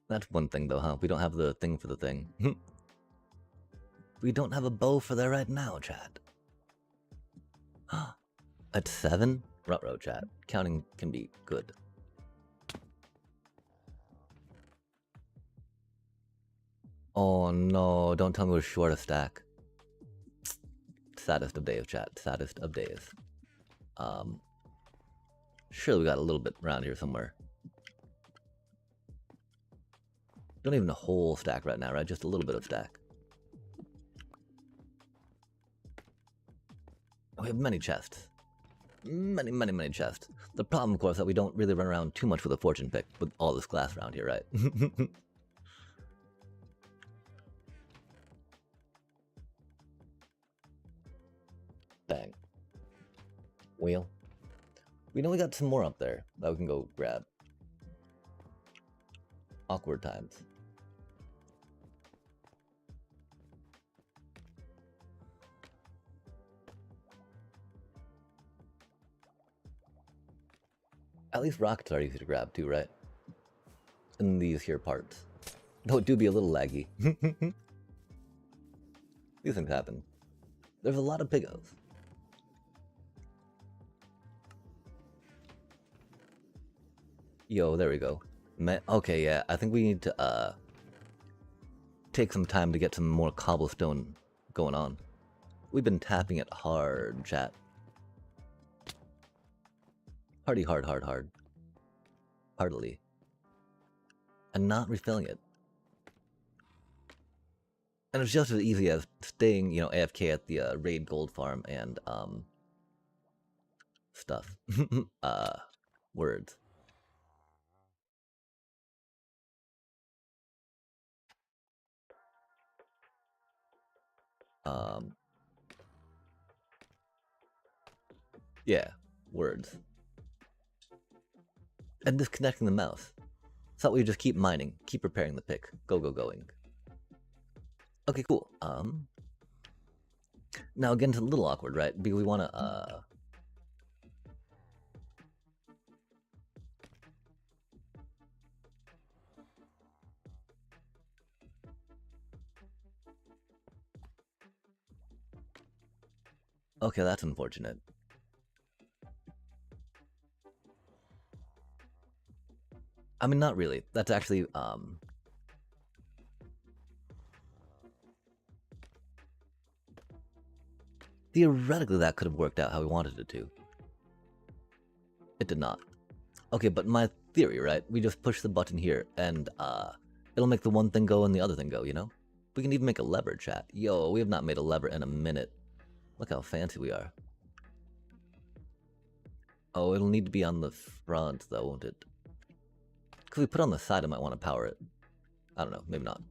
That's one thing though, huh? We don't have the thing for the thing. We don't have a bow for that right now, chat. At 7? Ruh-roh, chat. Counting can be good. Oh no, don't tell me we're short a stack. Saddest of days, chat. Saddest of days. Surely we got a little bit around here somewhere. Don't even a whole stack right now, right? Just a little bit of stack. We have many chests. Many chests. The problem, of course, is that we don't really run around too much with a fortune pick with all this glass around here, right? Bang. Wheel. We know we got some more up there that we can go grab. Awkward times. At least rockets are easy to grab too, right? In these here parts. Though it do be a little laggy. These things happen. There's a lot of pigos. Yo, there we go. Okay, yeah, I think we need to take some time to get some more cobblestone going on. We've been tapping it hard, chat. Hard. Heartily. And not refilling it. And it's just as easy as staying, AFK at the raid gold farm and stuff. Words. Yeah, words. And disconnecting the mouse. So that we just keep mining, keep preparing the pick. Going. Okay, cool. Now again, it's a little awkward, right? Because we want to, Okay, that's unfortunate. I mean, not really. That's actually, theoretically that could have worked out how we wanted it to. It did not. Okay, but my theory, right? We just push the button here, and, it'll make the one thing go and the other thing go, you know? We can even make a lever, chat. Yo, we have not made a lever in a minute. Look how fancy we are. Oh, it'll need to be on the front, though, won't it? Because we put it on the side, I might want to power it. I don't know, maybe not.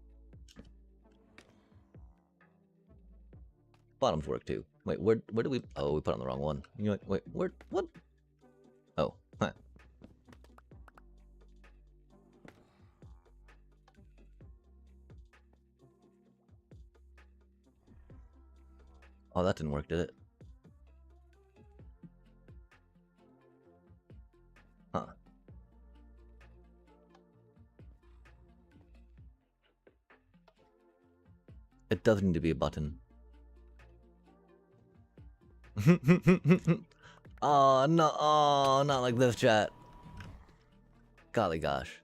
Bottoms work, too. Wait, where did we... Oh, we put it on the wrong one. You're like, wait, where... What? Oh, huh. Oh, that didn't work, did it? Huh. It does need to be a button. Oh, no. Oh, not like this, chat. Golly gosh.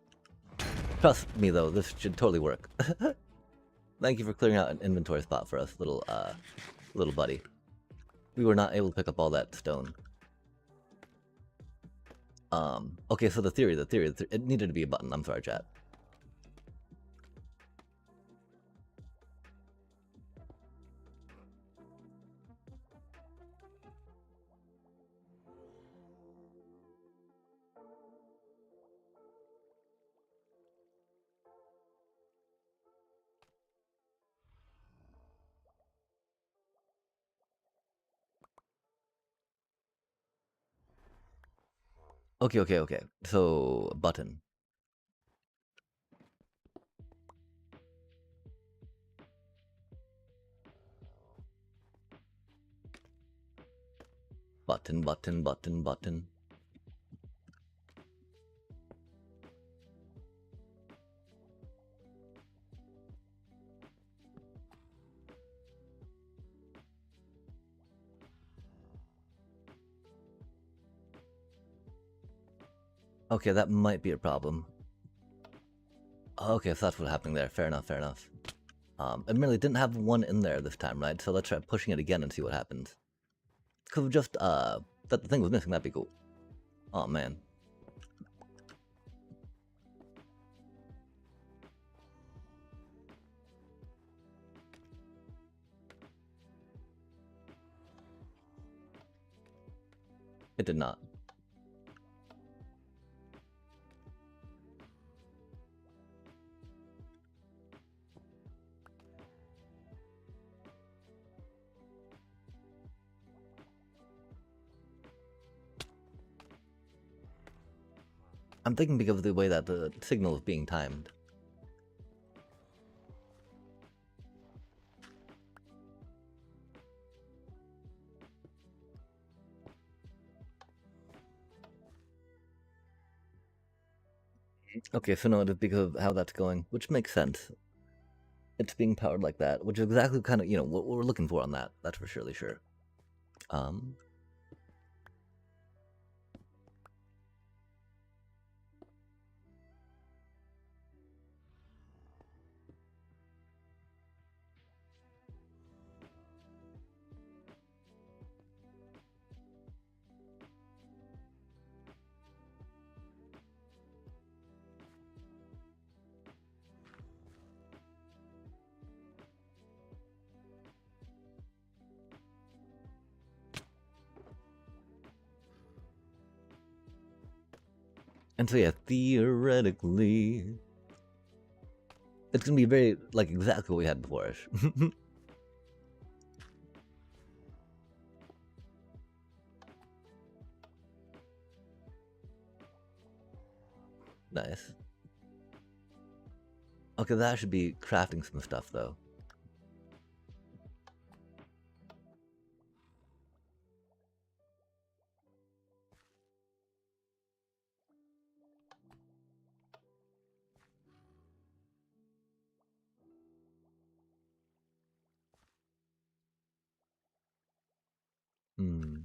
Trust me, though. This should totally work. Thank you for clearing out an inventory spot for us, little buddy. We were not able to pick up all that stone. Okay, so the theory, it needed to be a button. I'm sorry, chat. Okay. So, button. Button. Okay, that might be a problem. Okay, so that's what's happening there. Fair enough. Admittedly, didn't have one in there this time, right? So let's try pushing it again and see what happens. Could have just, that the thing was missing, that'd be cool. Oh, man. It did not. I'm thinking because of the way that the signal is being timed. Okay, so no, it's because of how that's going, which makes sense. It's being powered like that, which is exactly kind of, you know, what we're looking for on that. That's for surely sure. And so yeah, theoretically, it's gonna be very, like, exactly what we had before. Nice. Okay, that should be crafting some stuff, though. Hmm.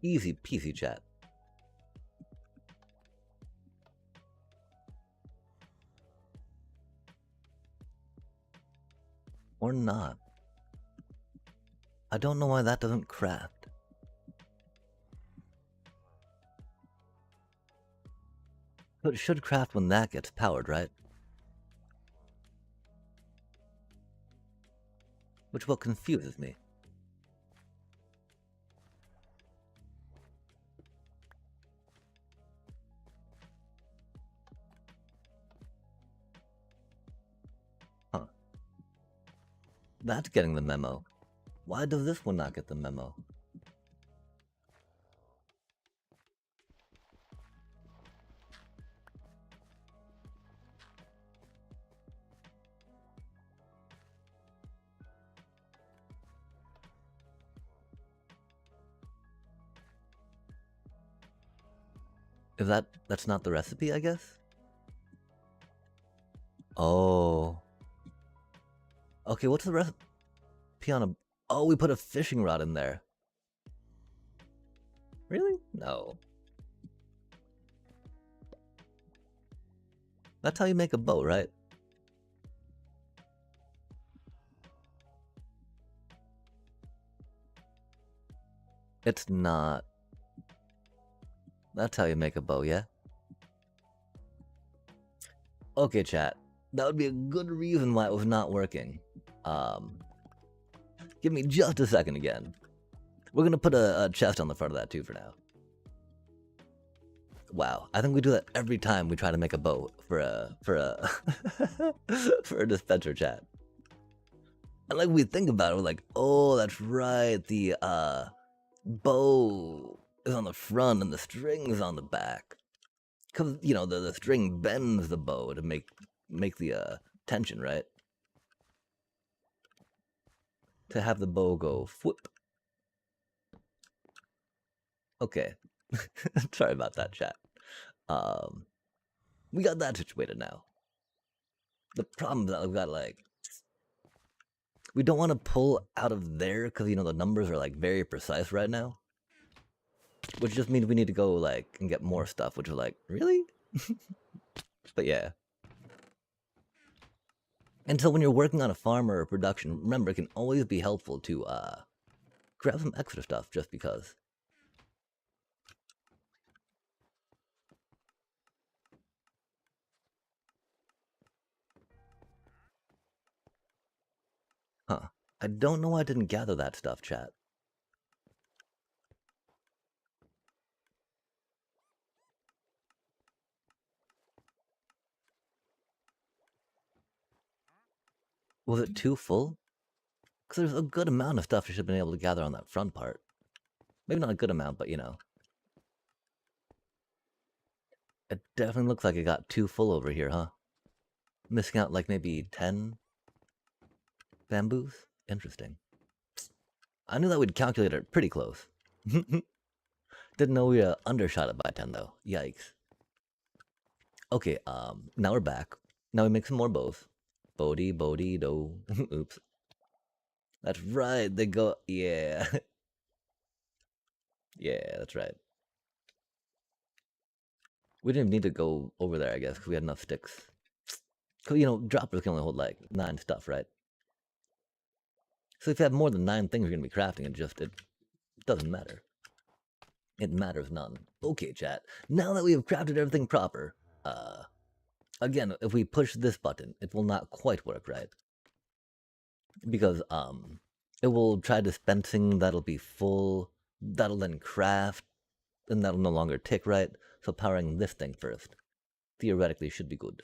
Easy peasy, chat. Or not. I don't know why that doesn't craft. But it should craft when that gets powered, right? Which what confuses me. Huh. That's getting the memo. Why does this one not get the memo? Is that's not the recipe, I guess? Oh. Okay, what's the recipe on a... Oh, we put a fishing rod in there. Really? No. That's how you make a boat, right? It's not. That's how you make a bow, yeah? Okay, chat. That would be a good reason why it was not working. Give me just a second again. We're gonna put a chest on the front of that too for now. Wow, I think we do that every time we try to make a bow for a for a dispenser, chat. And like we think about it, we're like, oh, that's right. The bow is on the front and the string is on the back. Cause you know the string bends the bow to make the tension, right? To have the bow go whoop. Okay. Sorry about that, chat. We got that situated now. The problem is that we've got like we don't want to pull out of there because you know the numbers are like very precise right now. Which just means we need to go like and get more stuff, which is like, really? But yeah. And so when you're working on a farm or a production, remember it can always be helpful to grab some extra stuff just because. Huh. I don't know why I didn't gather that stuff, chat. Was it too full? Because there's a good amount of stuff you should have been able to gather on that front part. Maybe not a good amount, but you know. It definitely looks like it got too full over here, huh? Missing out like maybe 10 bamboos? Interesting. I knew that we'd calculate it pretty close. Didn't know we undershot it by 10 though. Yikes. Okay, now we're back. Now we make some more bows. Bodie, Bodie, do. Oops. That's right, they go, yeah. Yeah, that's right. We didn't need to go over there, I guess, because we had enough sticks. Because, you know, droppers can only hold like 9 stuff, right? So if you have more than 9 things you're going to be crafting, it doesn't matter. It matters none. Okay, chat. Now that we have crafted everything proper, again, if we push this button, it will not quite work, right? Because, it will try dispensing, that'll be full, that'll then craft, and that'll no longer tick right. So powering this thing first. theoretically should be good.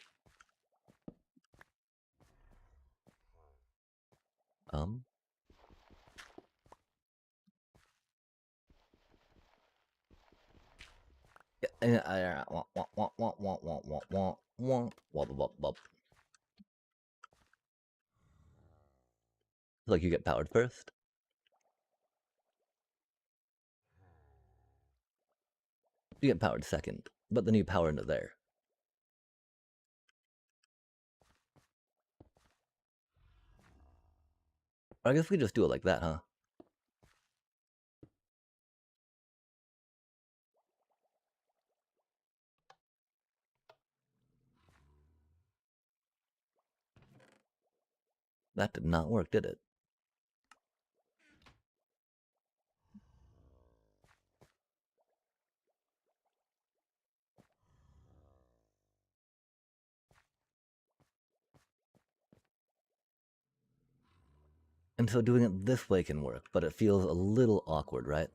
Like you get powered first. You get powered second, but then you power into there. I guess we just do it like that, huh? That did not work, did it? And so doing it this way can work, but it feels a little awkward, right?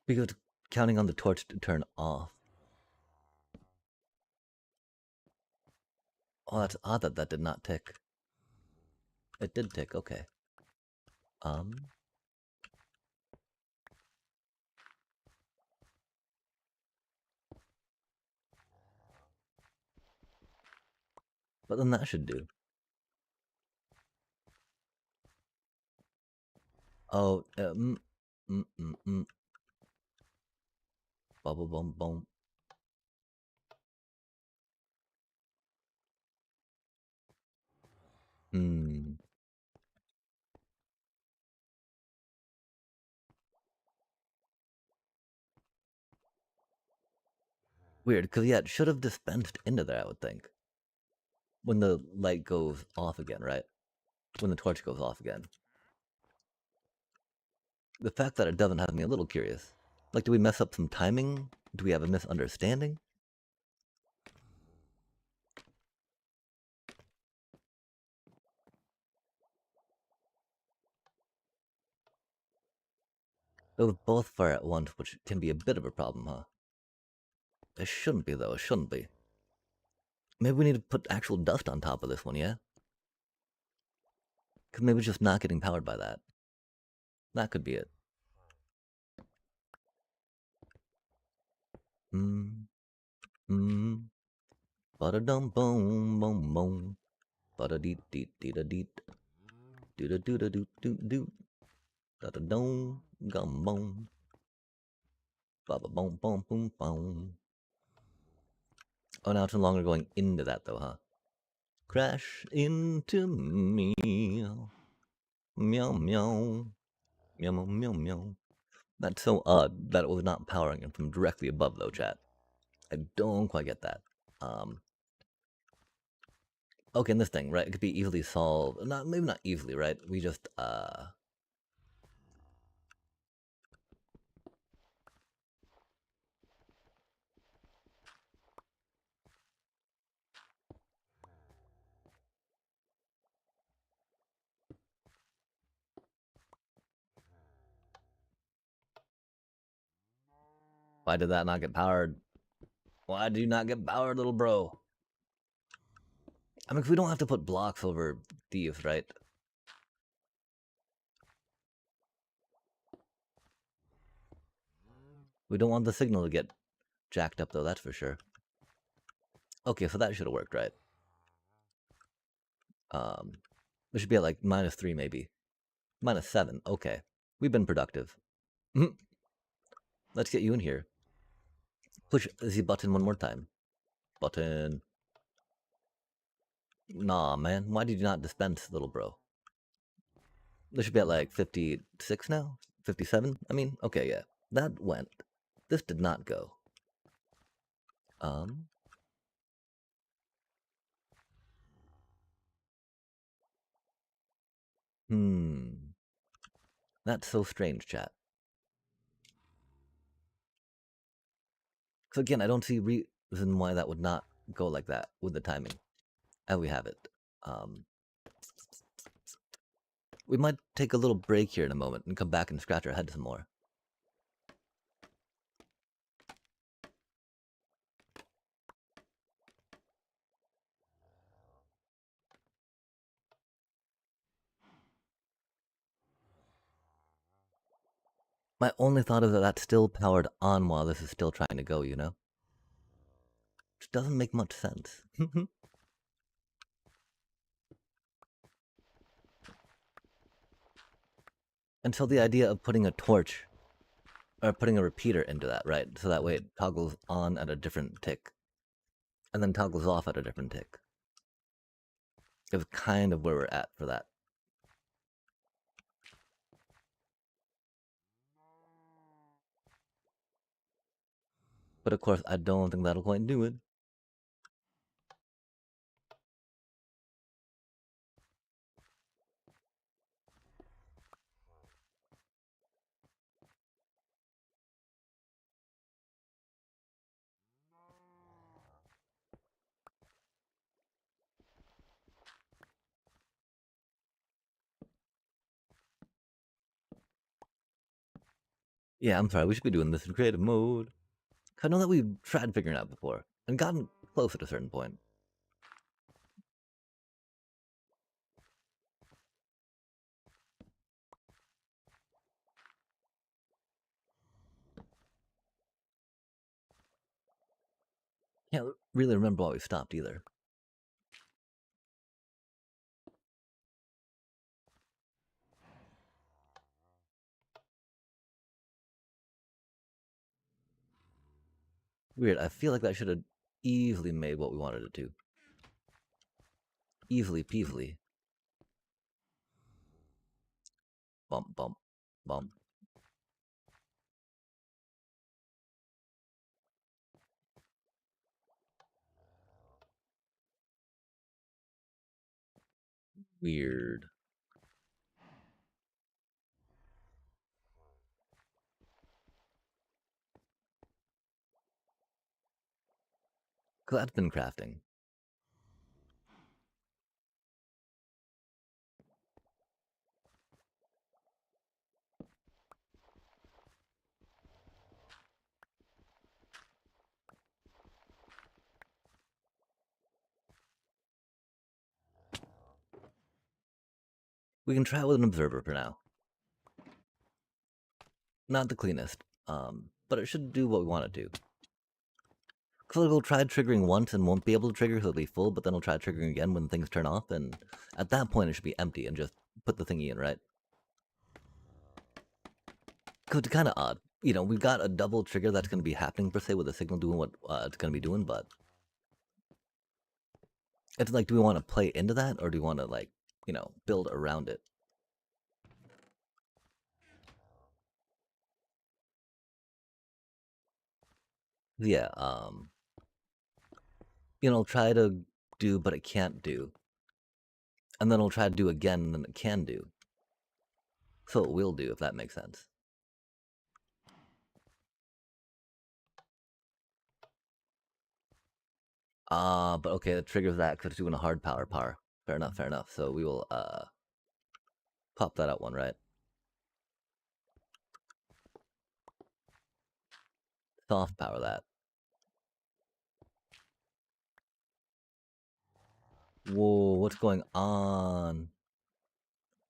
Because counting on the torch to turn off. Oh, that's odd that that did not tick. It did tick, okay. But then that should do. Oh, bubble bum bum. Weird, because yeah, it should have dispensed into there, I would think. When the light goes off again, right? When the torch goes off again. The fact that it doesn't have me a little curious. Like, do we mess up some timing? Do we have a misunderstanding? Those both fire at once, which can be a bit of a problem, huh? It shouldn't be, though. It shouldn't be. Maybe we need to put actual dust on top of this one, yeah? Because maybe it's just not getting powered by that. That could be it. Ba-da-dum boom boom boom. Ba-da-deet deet deet a deet. Do-da-do-da-do-do-do. Da-da-dum gum boom. Ba-ba-boom boom boom boom. Oh, now it's no longer going into that, though, huh? Crash into me. Meow meow. Meow meow meow meow. That's so odd that it was not powering it from directly above, though, chat. I don't quite get that. Okay, in this thing, right? It could be easily solved. Not maybe not easily, right? We just why did that not get powered? Why do you not get powered, little bro? I mean, 'cause we don't have to put blocks over thieves, right? We don't want the signal to get jacked up, though, that's for sure. Okay, so that should have worked, right? It should be at like -3, maybe. -7, okay. We've been productive. Let's get you in here. Push the button one more time. Button. Nah, man. Why did you not dispense, little bro? This should be at like 56 now? 57? I mean, okay, yeah. That went. This did not go. That's so strange, chat. So again, I don't see reason why that would not go like that with the timing. And we have it. We might take a little break here in a moment and come back and scratch our head some more. My only thought is that that's still powered on while this is still trying to go, you know? Which doesn't make much sense. And so the idea of putting a torch, or putting a repeater into that, right? So that way it toggles on at a different tick, and then toggles off at a different tick. Is kind of where we're at for that. But of course, I don't think that'll quite do it. Yeah, I'm sorry, we should be doing this in creative mode. I know that we've tried figuring it out before, and gotten close at a certain point. Can't really remember why we stopped either. Weird, I feel like that should have easily made what we wanted it to. Easily peasily. Bump, bump, bump. Weird. Cause that's been crafting. We can try with an observer for now. Not the cleanest, but it should do what we want it to. Cause it'll try triggering once and won't be able to trigger, so it'll be full, but then it'll try triggering again when things turn off, and at that point it should be empty and just put the thingy in, right? Cause it's kind of odd. You know, we've got a double trigger that's going to be happening per se with the signal doing what it's going to be doing, but it's like, do we want to play into that, or do we want to, like, you know, build around it? Yeah, you know, try to do, but it can't do. And then it'll try to do again, and then it can do. So it will do, if that makes sense. But okay, it triggers that because it's doing a hard power. Fair enough, fair enough. So we will, pop that out one, right? Soft power that. Whoa, what's going on?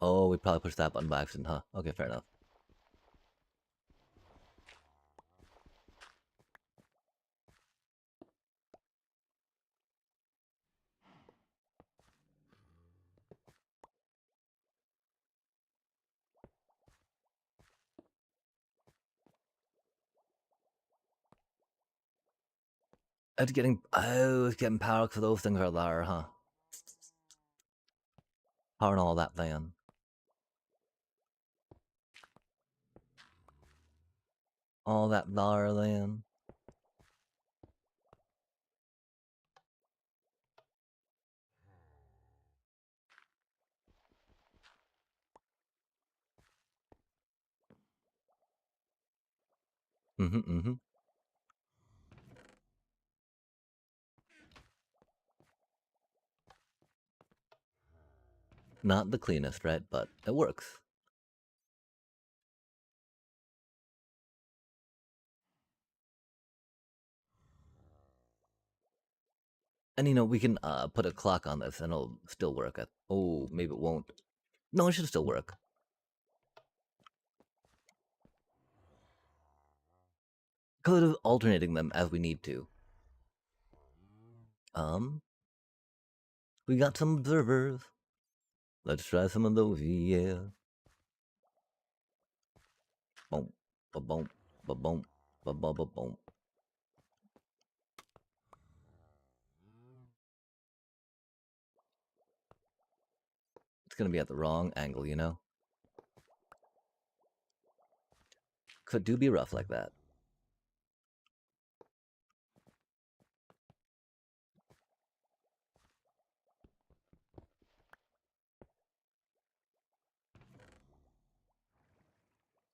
Oh, we probably pushed that button by accident, huh? Okay, fair enough. It's getting power because those things are there, huh? Power and all that then. All that there then. Mm-hmm. Not the cleanest, right? But it works. And you know, we can put a clock on this and it'll still work. Oh, maybe it won't. No, it should still work. Kind of alternating them as we need to. We got some observers. Let's try some of those, yeah. Boom, ba boom, ba boom, ba ba ba boom. It's gonna be at the wrong angle, you know? Could do be rough like that.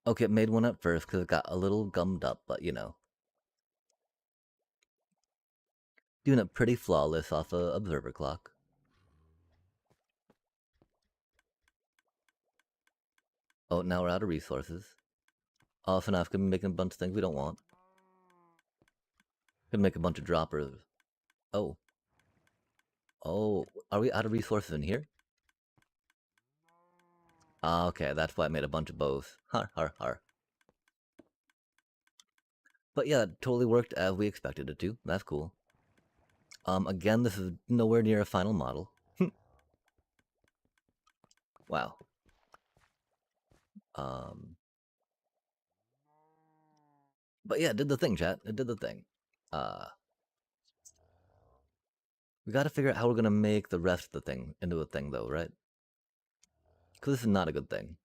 Okay, it made one at first because it got a little gummed up, but you know. Doing it pretty flawless off a observer clock. Oh, now we're out of resources. Off enough can be making a bunch of things we don't want. Could make a bunch of droppers. Oh. Oh, are we out of resources in here? Ah, okay, that's why I made a bunch of bows. Har, har, har. But yeah, it totally worked as we expected it to. That's cool. Again, this is nowhere near a final model. Wow. But yeah, it did the thing, chat. It did the thing. Uh, we gotta figure out how we're gonna make the rest of the thing into a thing, though, right? Because this is not a good thing.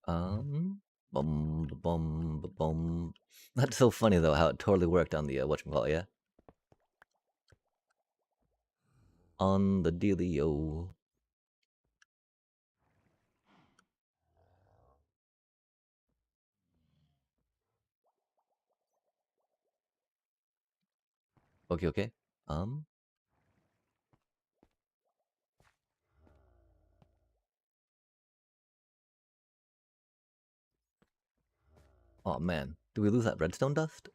Bum, bum, bum. That's so funny, though, how it totally worked on the, whatchamacallit, yeah? On the dealio. Okay, okay. Oh man, did we lose that redstone dust?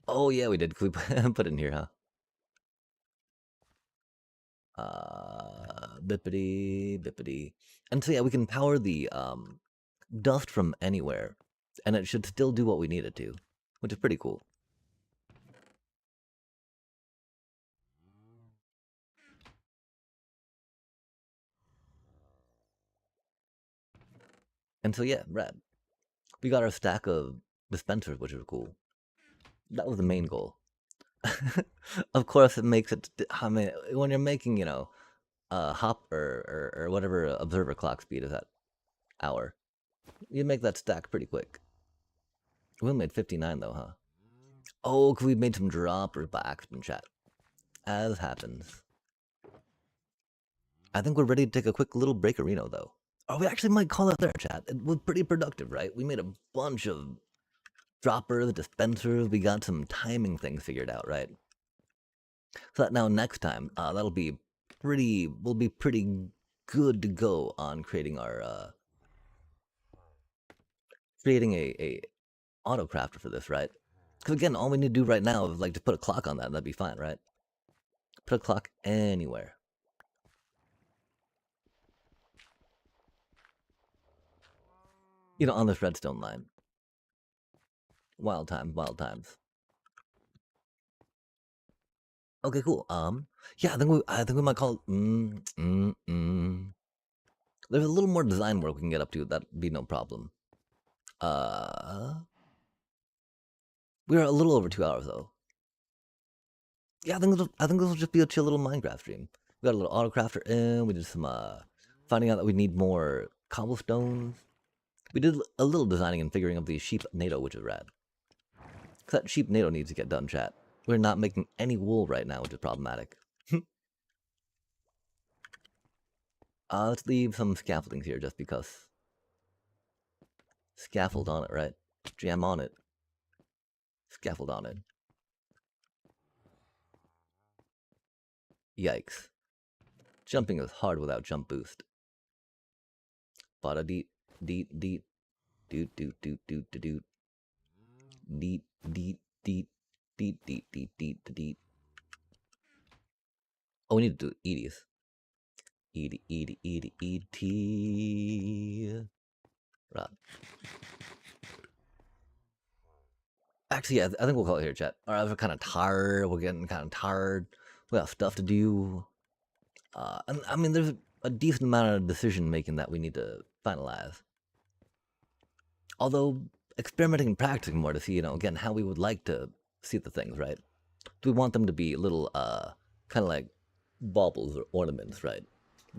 Oh yeah, we did. Could we put it in here, huh? Bippity, bippity. And so yeah, we can power the dust from anywhere, and it should still do what we need it to, which is pretty cool. And so yeah, rad. We got our stack of dispensers, which is cool. That was the main goal. Of course, it makes it. I mean, when you're making, you know, hop or whatever observer clock speed is at hour, you make that stack pretty quick. We only made 59 though, huh? Oh, we made some droppers by accident, chat. As happens. I think we're ready to take a quick little breakerino, though. Oh, we actually might call it there, chat. It was pretty productive, right? We made a bunch of droppers, dispensers. We got some timing things figured out, right? So that now next time, that'll be pretty. We'll be pretty good to go on creating our creating a auto crafter for this, right? Because again, all we need to do right now is like to put a clock on that. And that'd be fine, right? Put a clock anywhere. You know, on this redstone line. Wild times, wild times. Okay, cool. Yeah, I think we might call it. There's a little more design work we can get up to. That'd be no problem. We're a little over 2 hours though. Yeah, I think this will just be a chill little Minecraft stream. We got a little autocrafter in. We did some finding out that we need more cobblestones. We did a little designing and figuring out the sheep NATO, which is rad. Cause that sheep NATO needs to get done, chat. We're not making any wool right now, which is problematic. Let's leave some scaffoldings here just because. Scaffold on it, right? Jam on it. Scaffold on it. Yikes. Jumping is hard without jump boost. Bada deet, deet, deet, doot, doot, doot, doot, doot, deet, deet, deet, deet, deet, deet, deet, deet. Oh, we need to do Edie's. Edie, Edie, Edie, Edie. Right. Actually, yeah, I think we'll call it here, chat. All right, we're kind of tired. We're getting kind of tired. We got stuff to do. And I mean, there's a decent amount of decision making that we need to finalize. Although experimenting and practicing more to see, again, how we would like to see the things, right? Do we want them to be little, kind of like baubles or ornaments, right?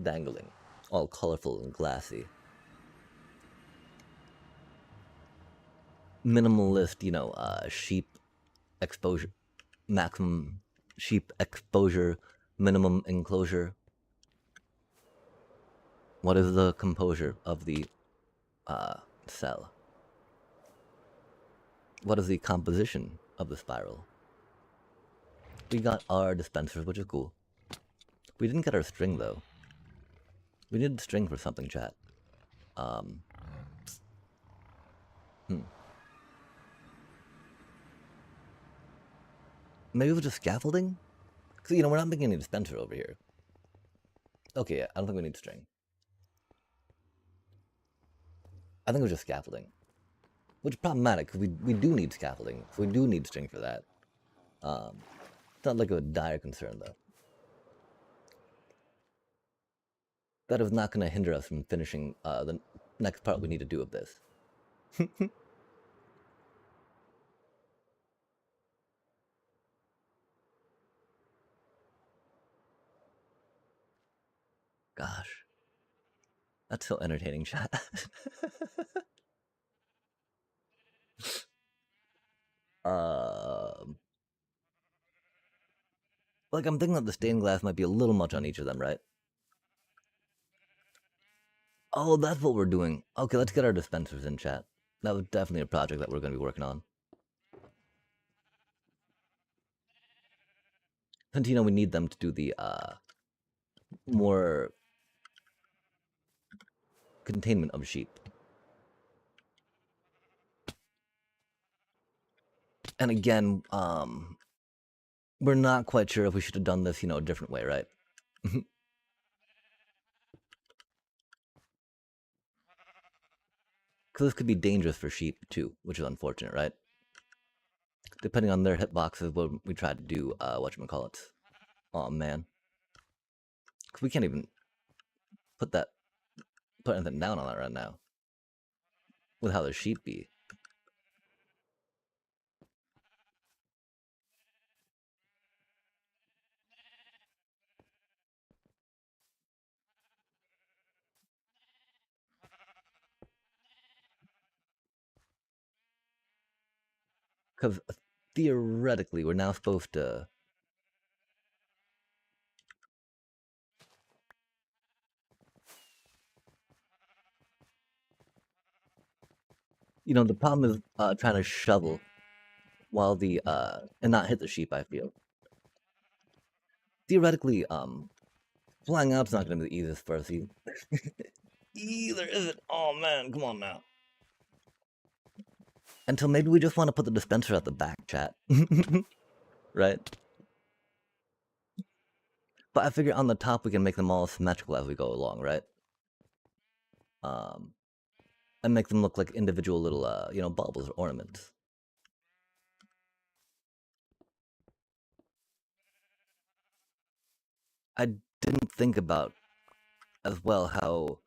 Dangling, all colorful and glassy. Minimalist, sheep exposure, maximum sheep exposure, minimum enclosure. What is the composure of the cell? What is the composition of the spiral? We got our dispensers, which is cool. We didn't get our string, though. We needed string for something, chat. Maybe it was just scaffolding? Because, we're not making any dispenser over here. Okay, yeah, I don't think we need string. I think it was just scaffolding. Which is problematic, because we do need scaffolding. So we do need string for that. It's not like a dire concern, though. That is not going to hinder us from finishing the next part we need to do of this. Gosh. That's so entertaining, chat. Like, I'm thinking that the stained glass might be a little much on each of them, right? Oh, that's what we're doing. Okay, let's get our dispensers in, chat. That was definitely a project that we're going to be working on. Since, we need them to do the, more containment of sheep. And again, we're not quite sure if we should have done this, a different way, right? Because this could be dangerous for sheep, too, which is unfortunate, right? Depending on their hitboxes, what we try to do, whatchamacallit. Oh, man. Because we can't even put anything down on that right now. With how the sheep be. Because theoretically, we're now supposed to... the problem is trying to shovel while and not hit the sheep, I feel. Theoretically, flying out's not going to be the easiest for us either. Either, is it? Oh, man, come on now. Until maybe we just want to put the dispenser at the back, chat. Right? But I figure on the top we can make them all symmetrical as we go along, right? And make them look like individual little, baubles or ornaments. I didn't think about as well how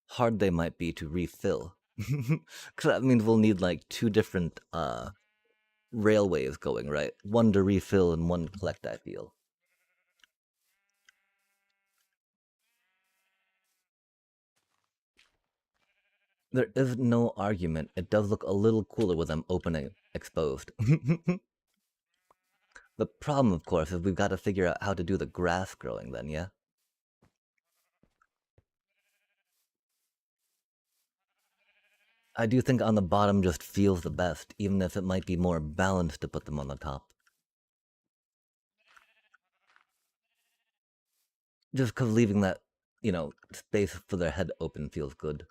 hard they might be to refill. Because that means we'll need like two different railways going, right? One to refill and one to collect, I feel. There is no argument. It does look a little cooler with them open exposed. The problem, of course, is we've got to figure out how to do the grass growing then, yeah? I do think on the bottom just feels the best, even if it might be more balanced to put them on the top. Just because leaving that, space for their head open feels good.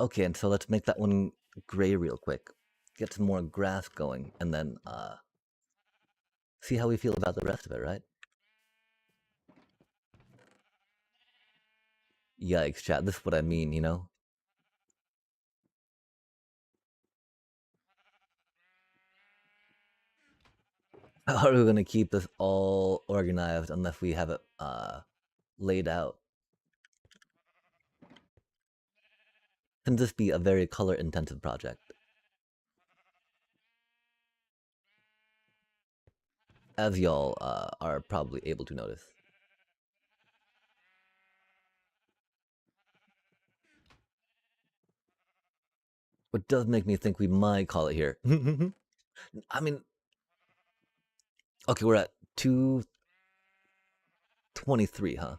Okay, and so let's make that one gray real quick. get some more grass going, and then see how we feel about the rest of it, right? Yikes, chat. This is what I mean, you know? How are we going to keep this all organized unless we have it laid out? Can this be a very color intensive project? As y'all are probably able to notice. What does make me think we might call it here. I mean, okay, we're at 2:23, huh?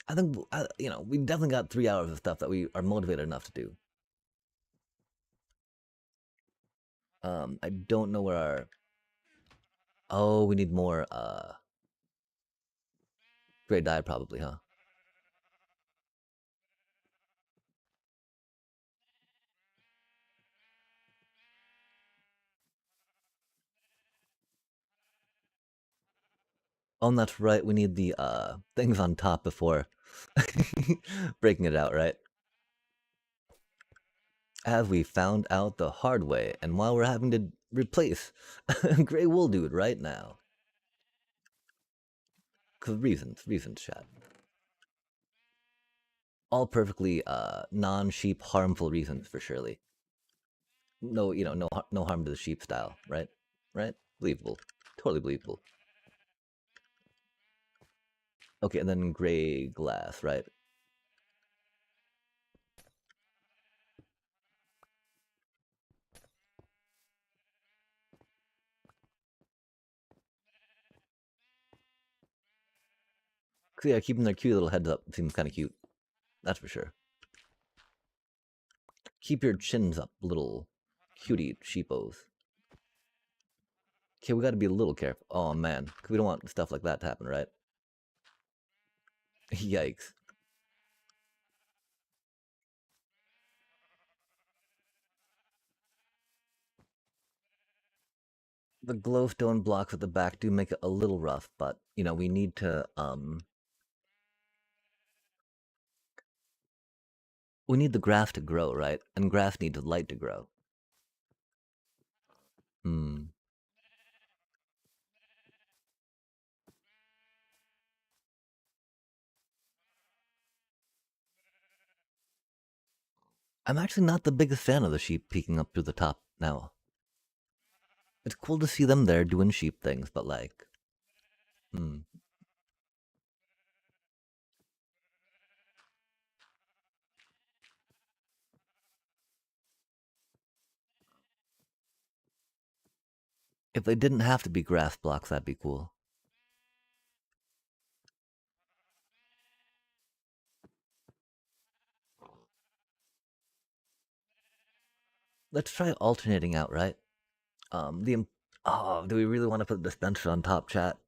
I think, you know, we definitely got 3 hours of stuff that we are motivated enough to do. I don't know where our... Oh, we need more, gray dye probably, huh? Oh, and that's right, we need the, things on top before breaking it out, right? As we found out the hard way, and while we're having to replace Grey Wool Dude right now. Cause reasons, chat. All perfectly non-sheep harmful reasons for Shirley. No, you know, no harm to the sheep style, right? Right? Believable. Totally believable. Okay, and then gray glass, right? So yeah, keeping their cute little heads up seems kind of cute. That's for sure. Keep your chins up, little cutie sheepos. Okay, we gotta be a little careful. Oh man, cause we don't want stuff like that to happen, right? Yikes. The glowstone blocks at the back do make it a little rough, but you know, we need to we need the grass to grow, right? And grass needs light to grow. Hmm. I'm actually not the biggest fan of the sheep peeking up through the top now. It's cool to see them there doing sheep things, but like, hmm. If they didn't have to be grass blocks, that'd be cool. Let's try alternating out, right? Oh, do we really want to put the dispenser on top, chat?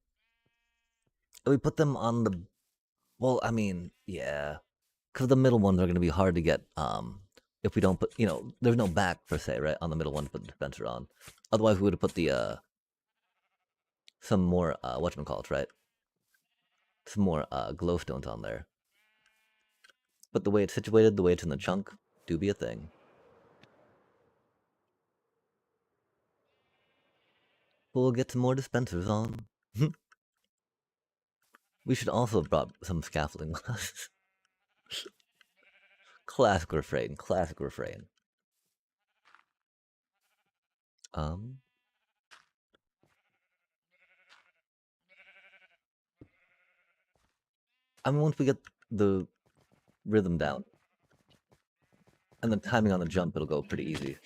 We put them on the... Well, I mean, yeah. Because the middle ones are going to be hard to get, if we don't put, you know, there's no back, per se, right, on the middle one to put the dispenser on. Otherwise, we would have put the, some more, whatchamacallits, right? Some more, glowstones on there. But the way it's situated, the way it's in the chunk, do be a thing. We'll get some more dispensers on. We should also have brought some scaffolding with us. Classic refrain, classic refrain. Um, I mean, once we get the rhythm down and the timing on the jump, it'll go pretty easy.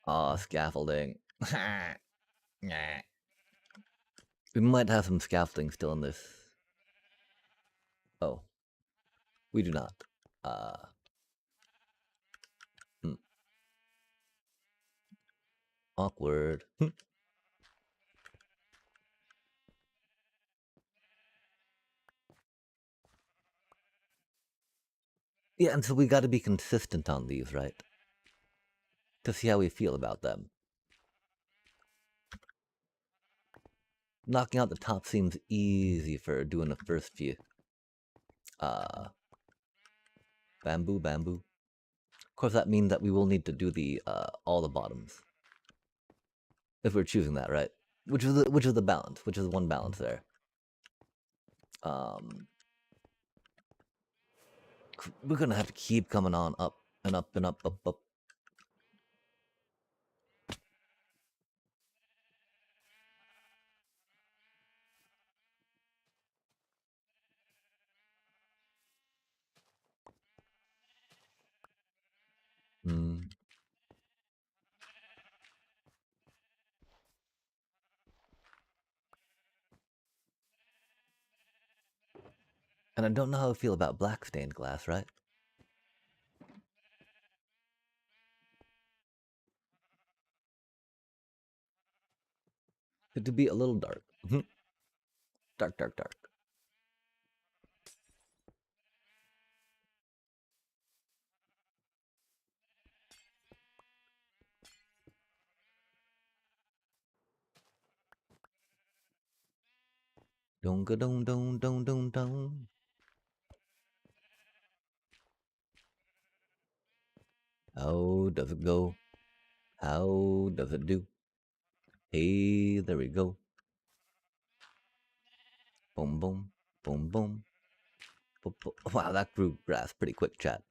Aw, scaffolding. We might have some scaffolding still in this. Oh, we do not. Uh, hmm, awkward. Yeah, and so we got to be consistent on these, right? To see how we feel about them. Knocking out the top seems easy for doing the first few. Uh, bamboo, bamboo. Of course, that means that we will need to do the all the bottoms if we're choosing that, right? Which is the balance, which is one balance there. Um, we're gonna have to keep coming on up and up and up, up, up. Mm. And I don't know how I feel about black stained glass, right? It to be a little dark. Dark, dark, dark. Dong ga dong dong dong dong dong. How does it go? How does it do? Hey, there we go. Boom, boom, boom, boom. Boom, boom. Wow, that grew grass pretty quick, chat.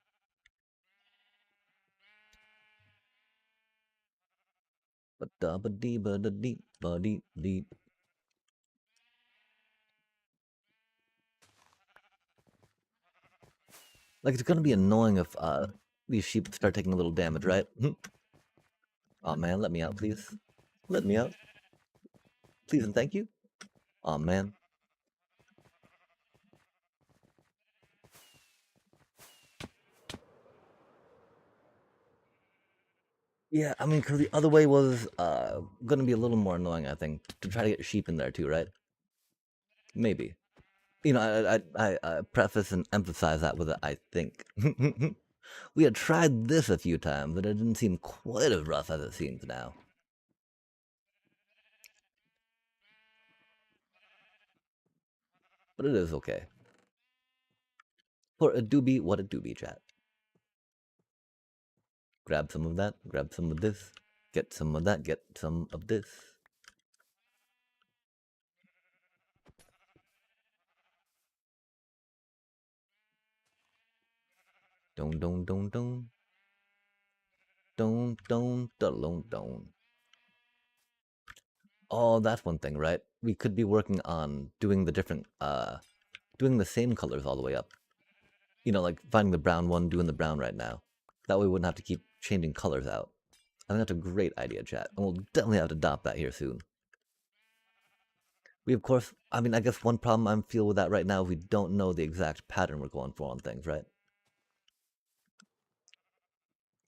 But da ba dee ba da dee ba dee dee. Like it's gonna be annoying if these sheep start taking a little damage, right? Oh man, let me out, please. Let me out, please and thank you. Oh man. Yeah, I mean, because the other way was gonna be a little more annoying, I think, to try to get sheep in there too, right? Maybe. You know, I preface and emphasize that with a I think. We had tried this a few times, but it didn't seem quite as rough as it seems now. But it is okay. For a doobie, what a doobie, chat. Grab some of that, grab some of this, get some of that, get some of this. Don't, don't, don't, don't. Don't, don't, don't, don't. Oh, that's one thing, right? We could be working on doing the different, doing the same colors all the way up. You know, like finding the brown one, doing the brown right now. That way we wouldn't have to keep changing colors out. I think that's a great idea, chat. And we'll definitely have to adopt that here soon. We, of course, I mean, I guess one problem I'm feel with that right now is we don't know the exact pattern we're going for on things, right?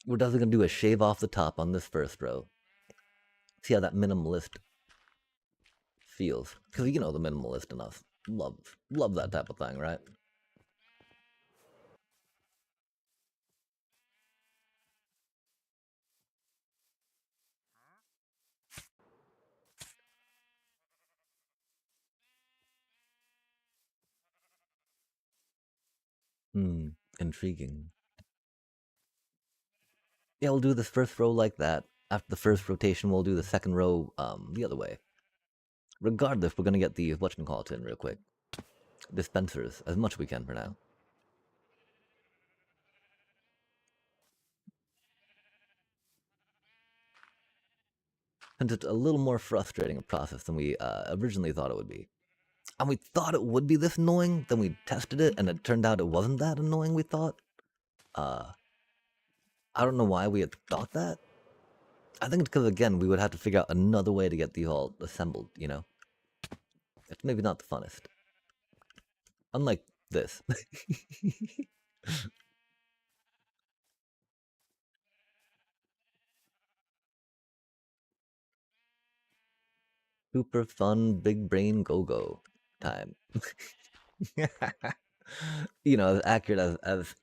We're definitely going to do a shave off the top on this first row. See how that minimalist feels. Because you know the minimalist in us. Love that type of thing, right? Hmm, intriguing. Yeah, we'll do this first row like that. After the first rotation, we'll do the second row the other way. Regardless, we're gonna get the whatchamacallit in real quick. Dispensers, as much as we can for now. And it's a little more frustrating a process than we originally thought it would be. And we thought it would be this annoying, then we tested it, and it turned out it wasn't that annoying we thought. Uh, I don't know why we had thought that. I think it's because, again, we would have to figure out another way to get these all assembled, you know? It's maybe not the funnest. Unlike this. Super fun, big brain go-go time. You know, as accurate as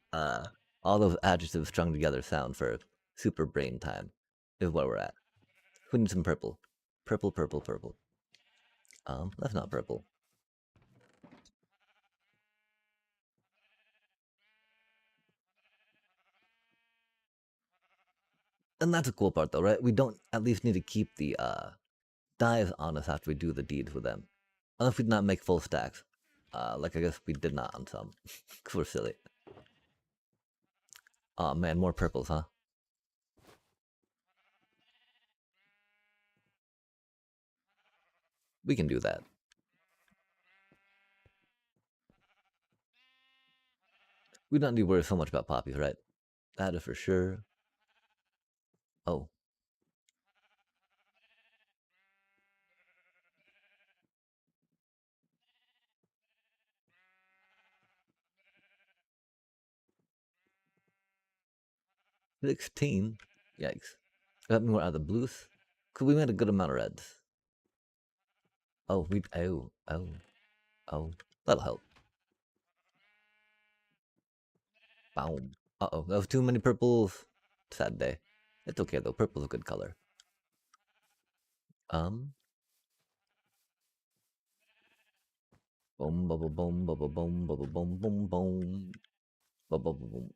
All those adjectives strung together sound for super brain time is where we're at. We need some purple. Purple, purple, purple. That's not purple. And that's a cool part though, right? We don't at least need to keep the dives on us after we do the deeds with them. Unless we did not make full stacks. Like I guess we did not on some. Cause we're silly. Oh man, more purples, huh? We can do that. We don't need to worry so much about poppies, right? That is for sure. Oh, 16? Yikes. That mean we're out of the blues? Cause we made a good amount of reds. Oh, oh. That'll help. Boom. Uh-oh, that was too many purples. Sad day. It's okay though, purple's a good color. Um, boom, bubble, boom, bubble, boom, bubble, boom, boom, boom, bubble, boom, boom.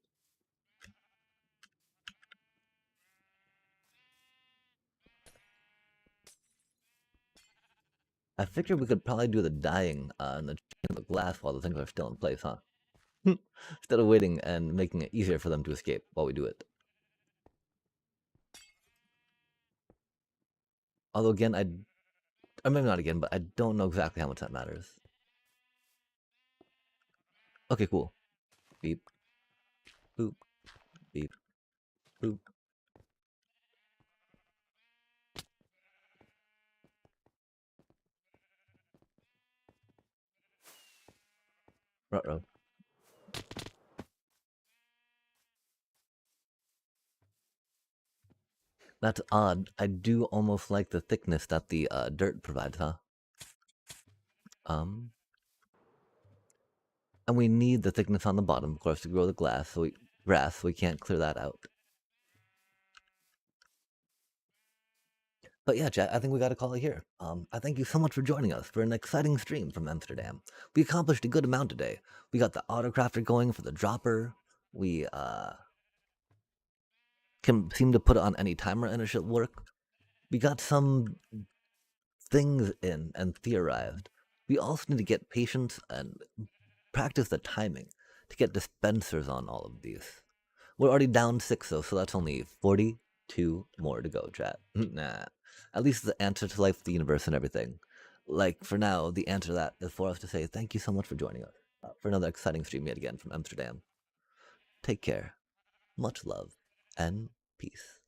I figured we could probably do the dyeing in the glass while the things are still in place, huh? Instead of waiting and making it easier for them to escape while we do it. Although again, or maybe not again, but I don't know exactly how much that matters. Okay, cool. Beep, boop, beep, boop. Ruh-roh. That's odd. I do almost like the thickness that the dirt provides, huh? Um, and we need the thickness on the bottom, of course, to grow the grass, so we can't clear that out. But yeah, chat, I think we got to call it here. I thank you so much for joining us for an exciting stream from Emptserdam. We accomplished a good amount today. We got the autocrafter going for the dropper. We can seem to put it on any timer and it should work. We got some things in and theorized. We also need to get patience and practice the timing to get dispensers on all of these. We're already down 6 though, so that's only 42 more to go, chat. Nah. At least the answer to life, the universe, and everything. Like, for now, the answer to that is for us to say thank you so much for joining us for another exciting stream yet again from Emptserdam. Take care, much love, and peace.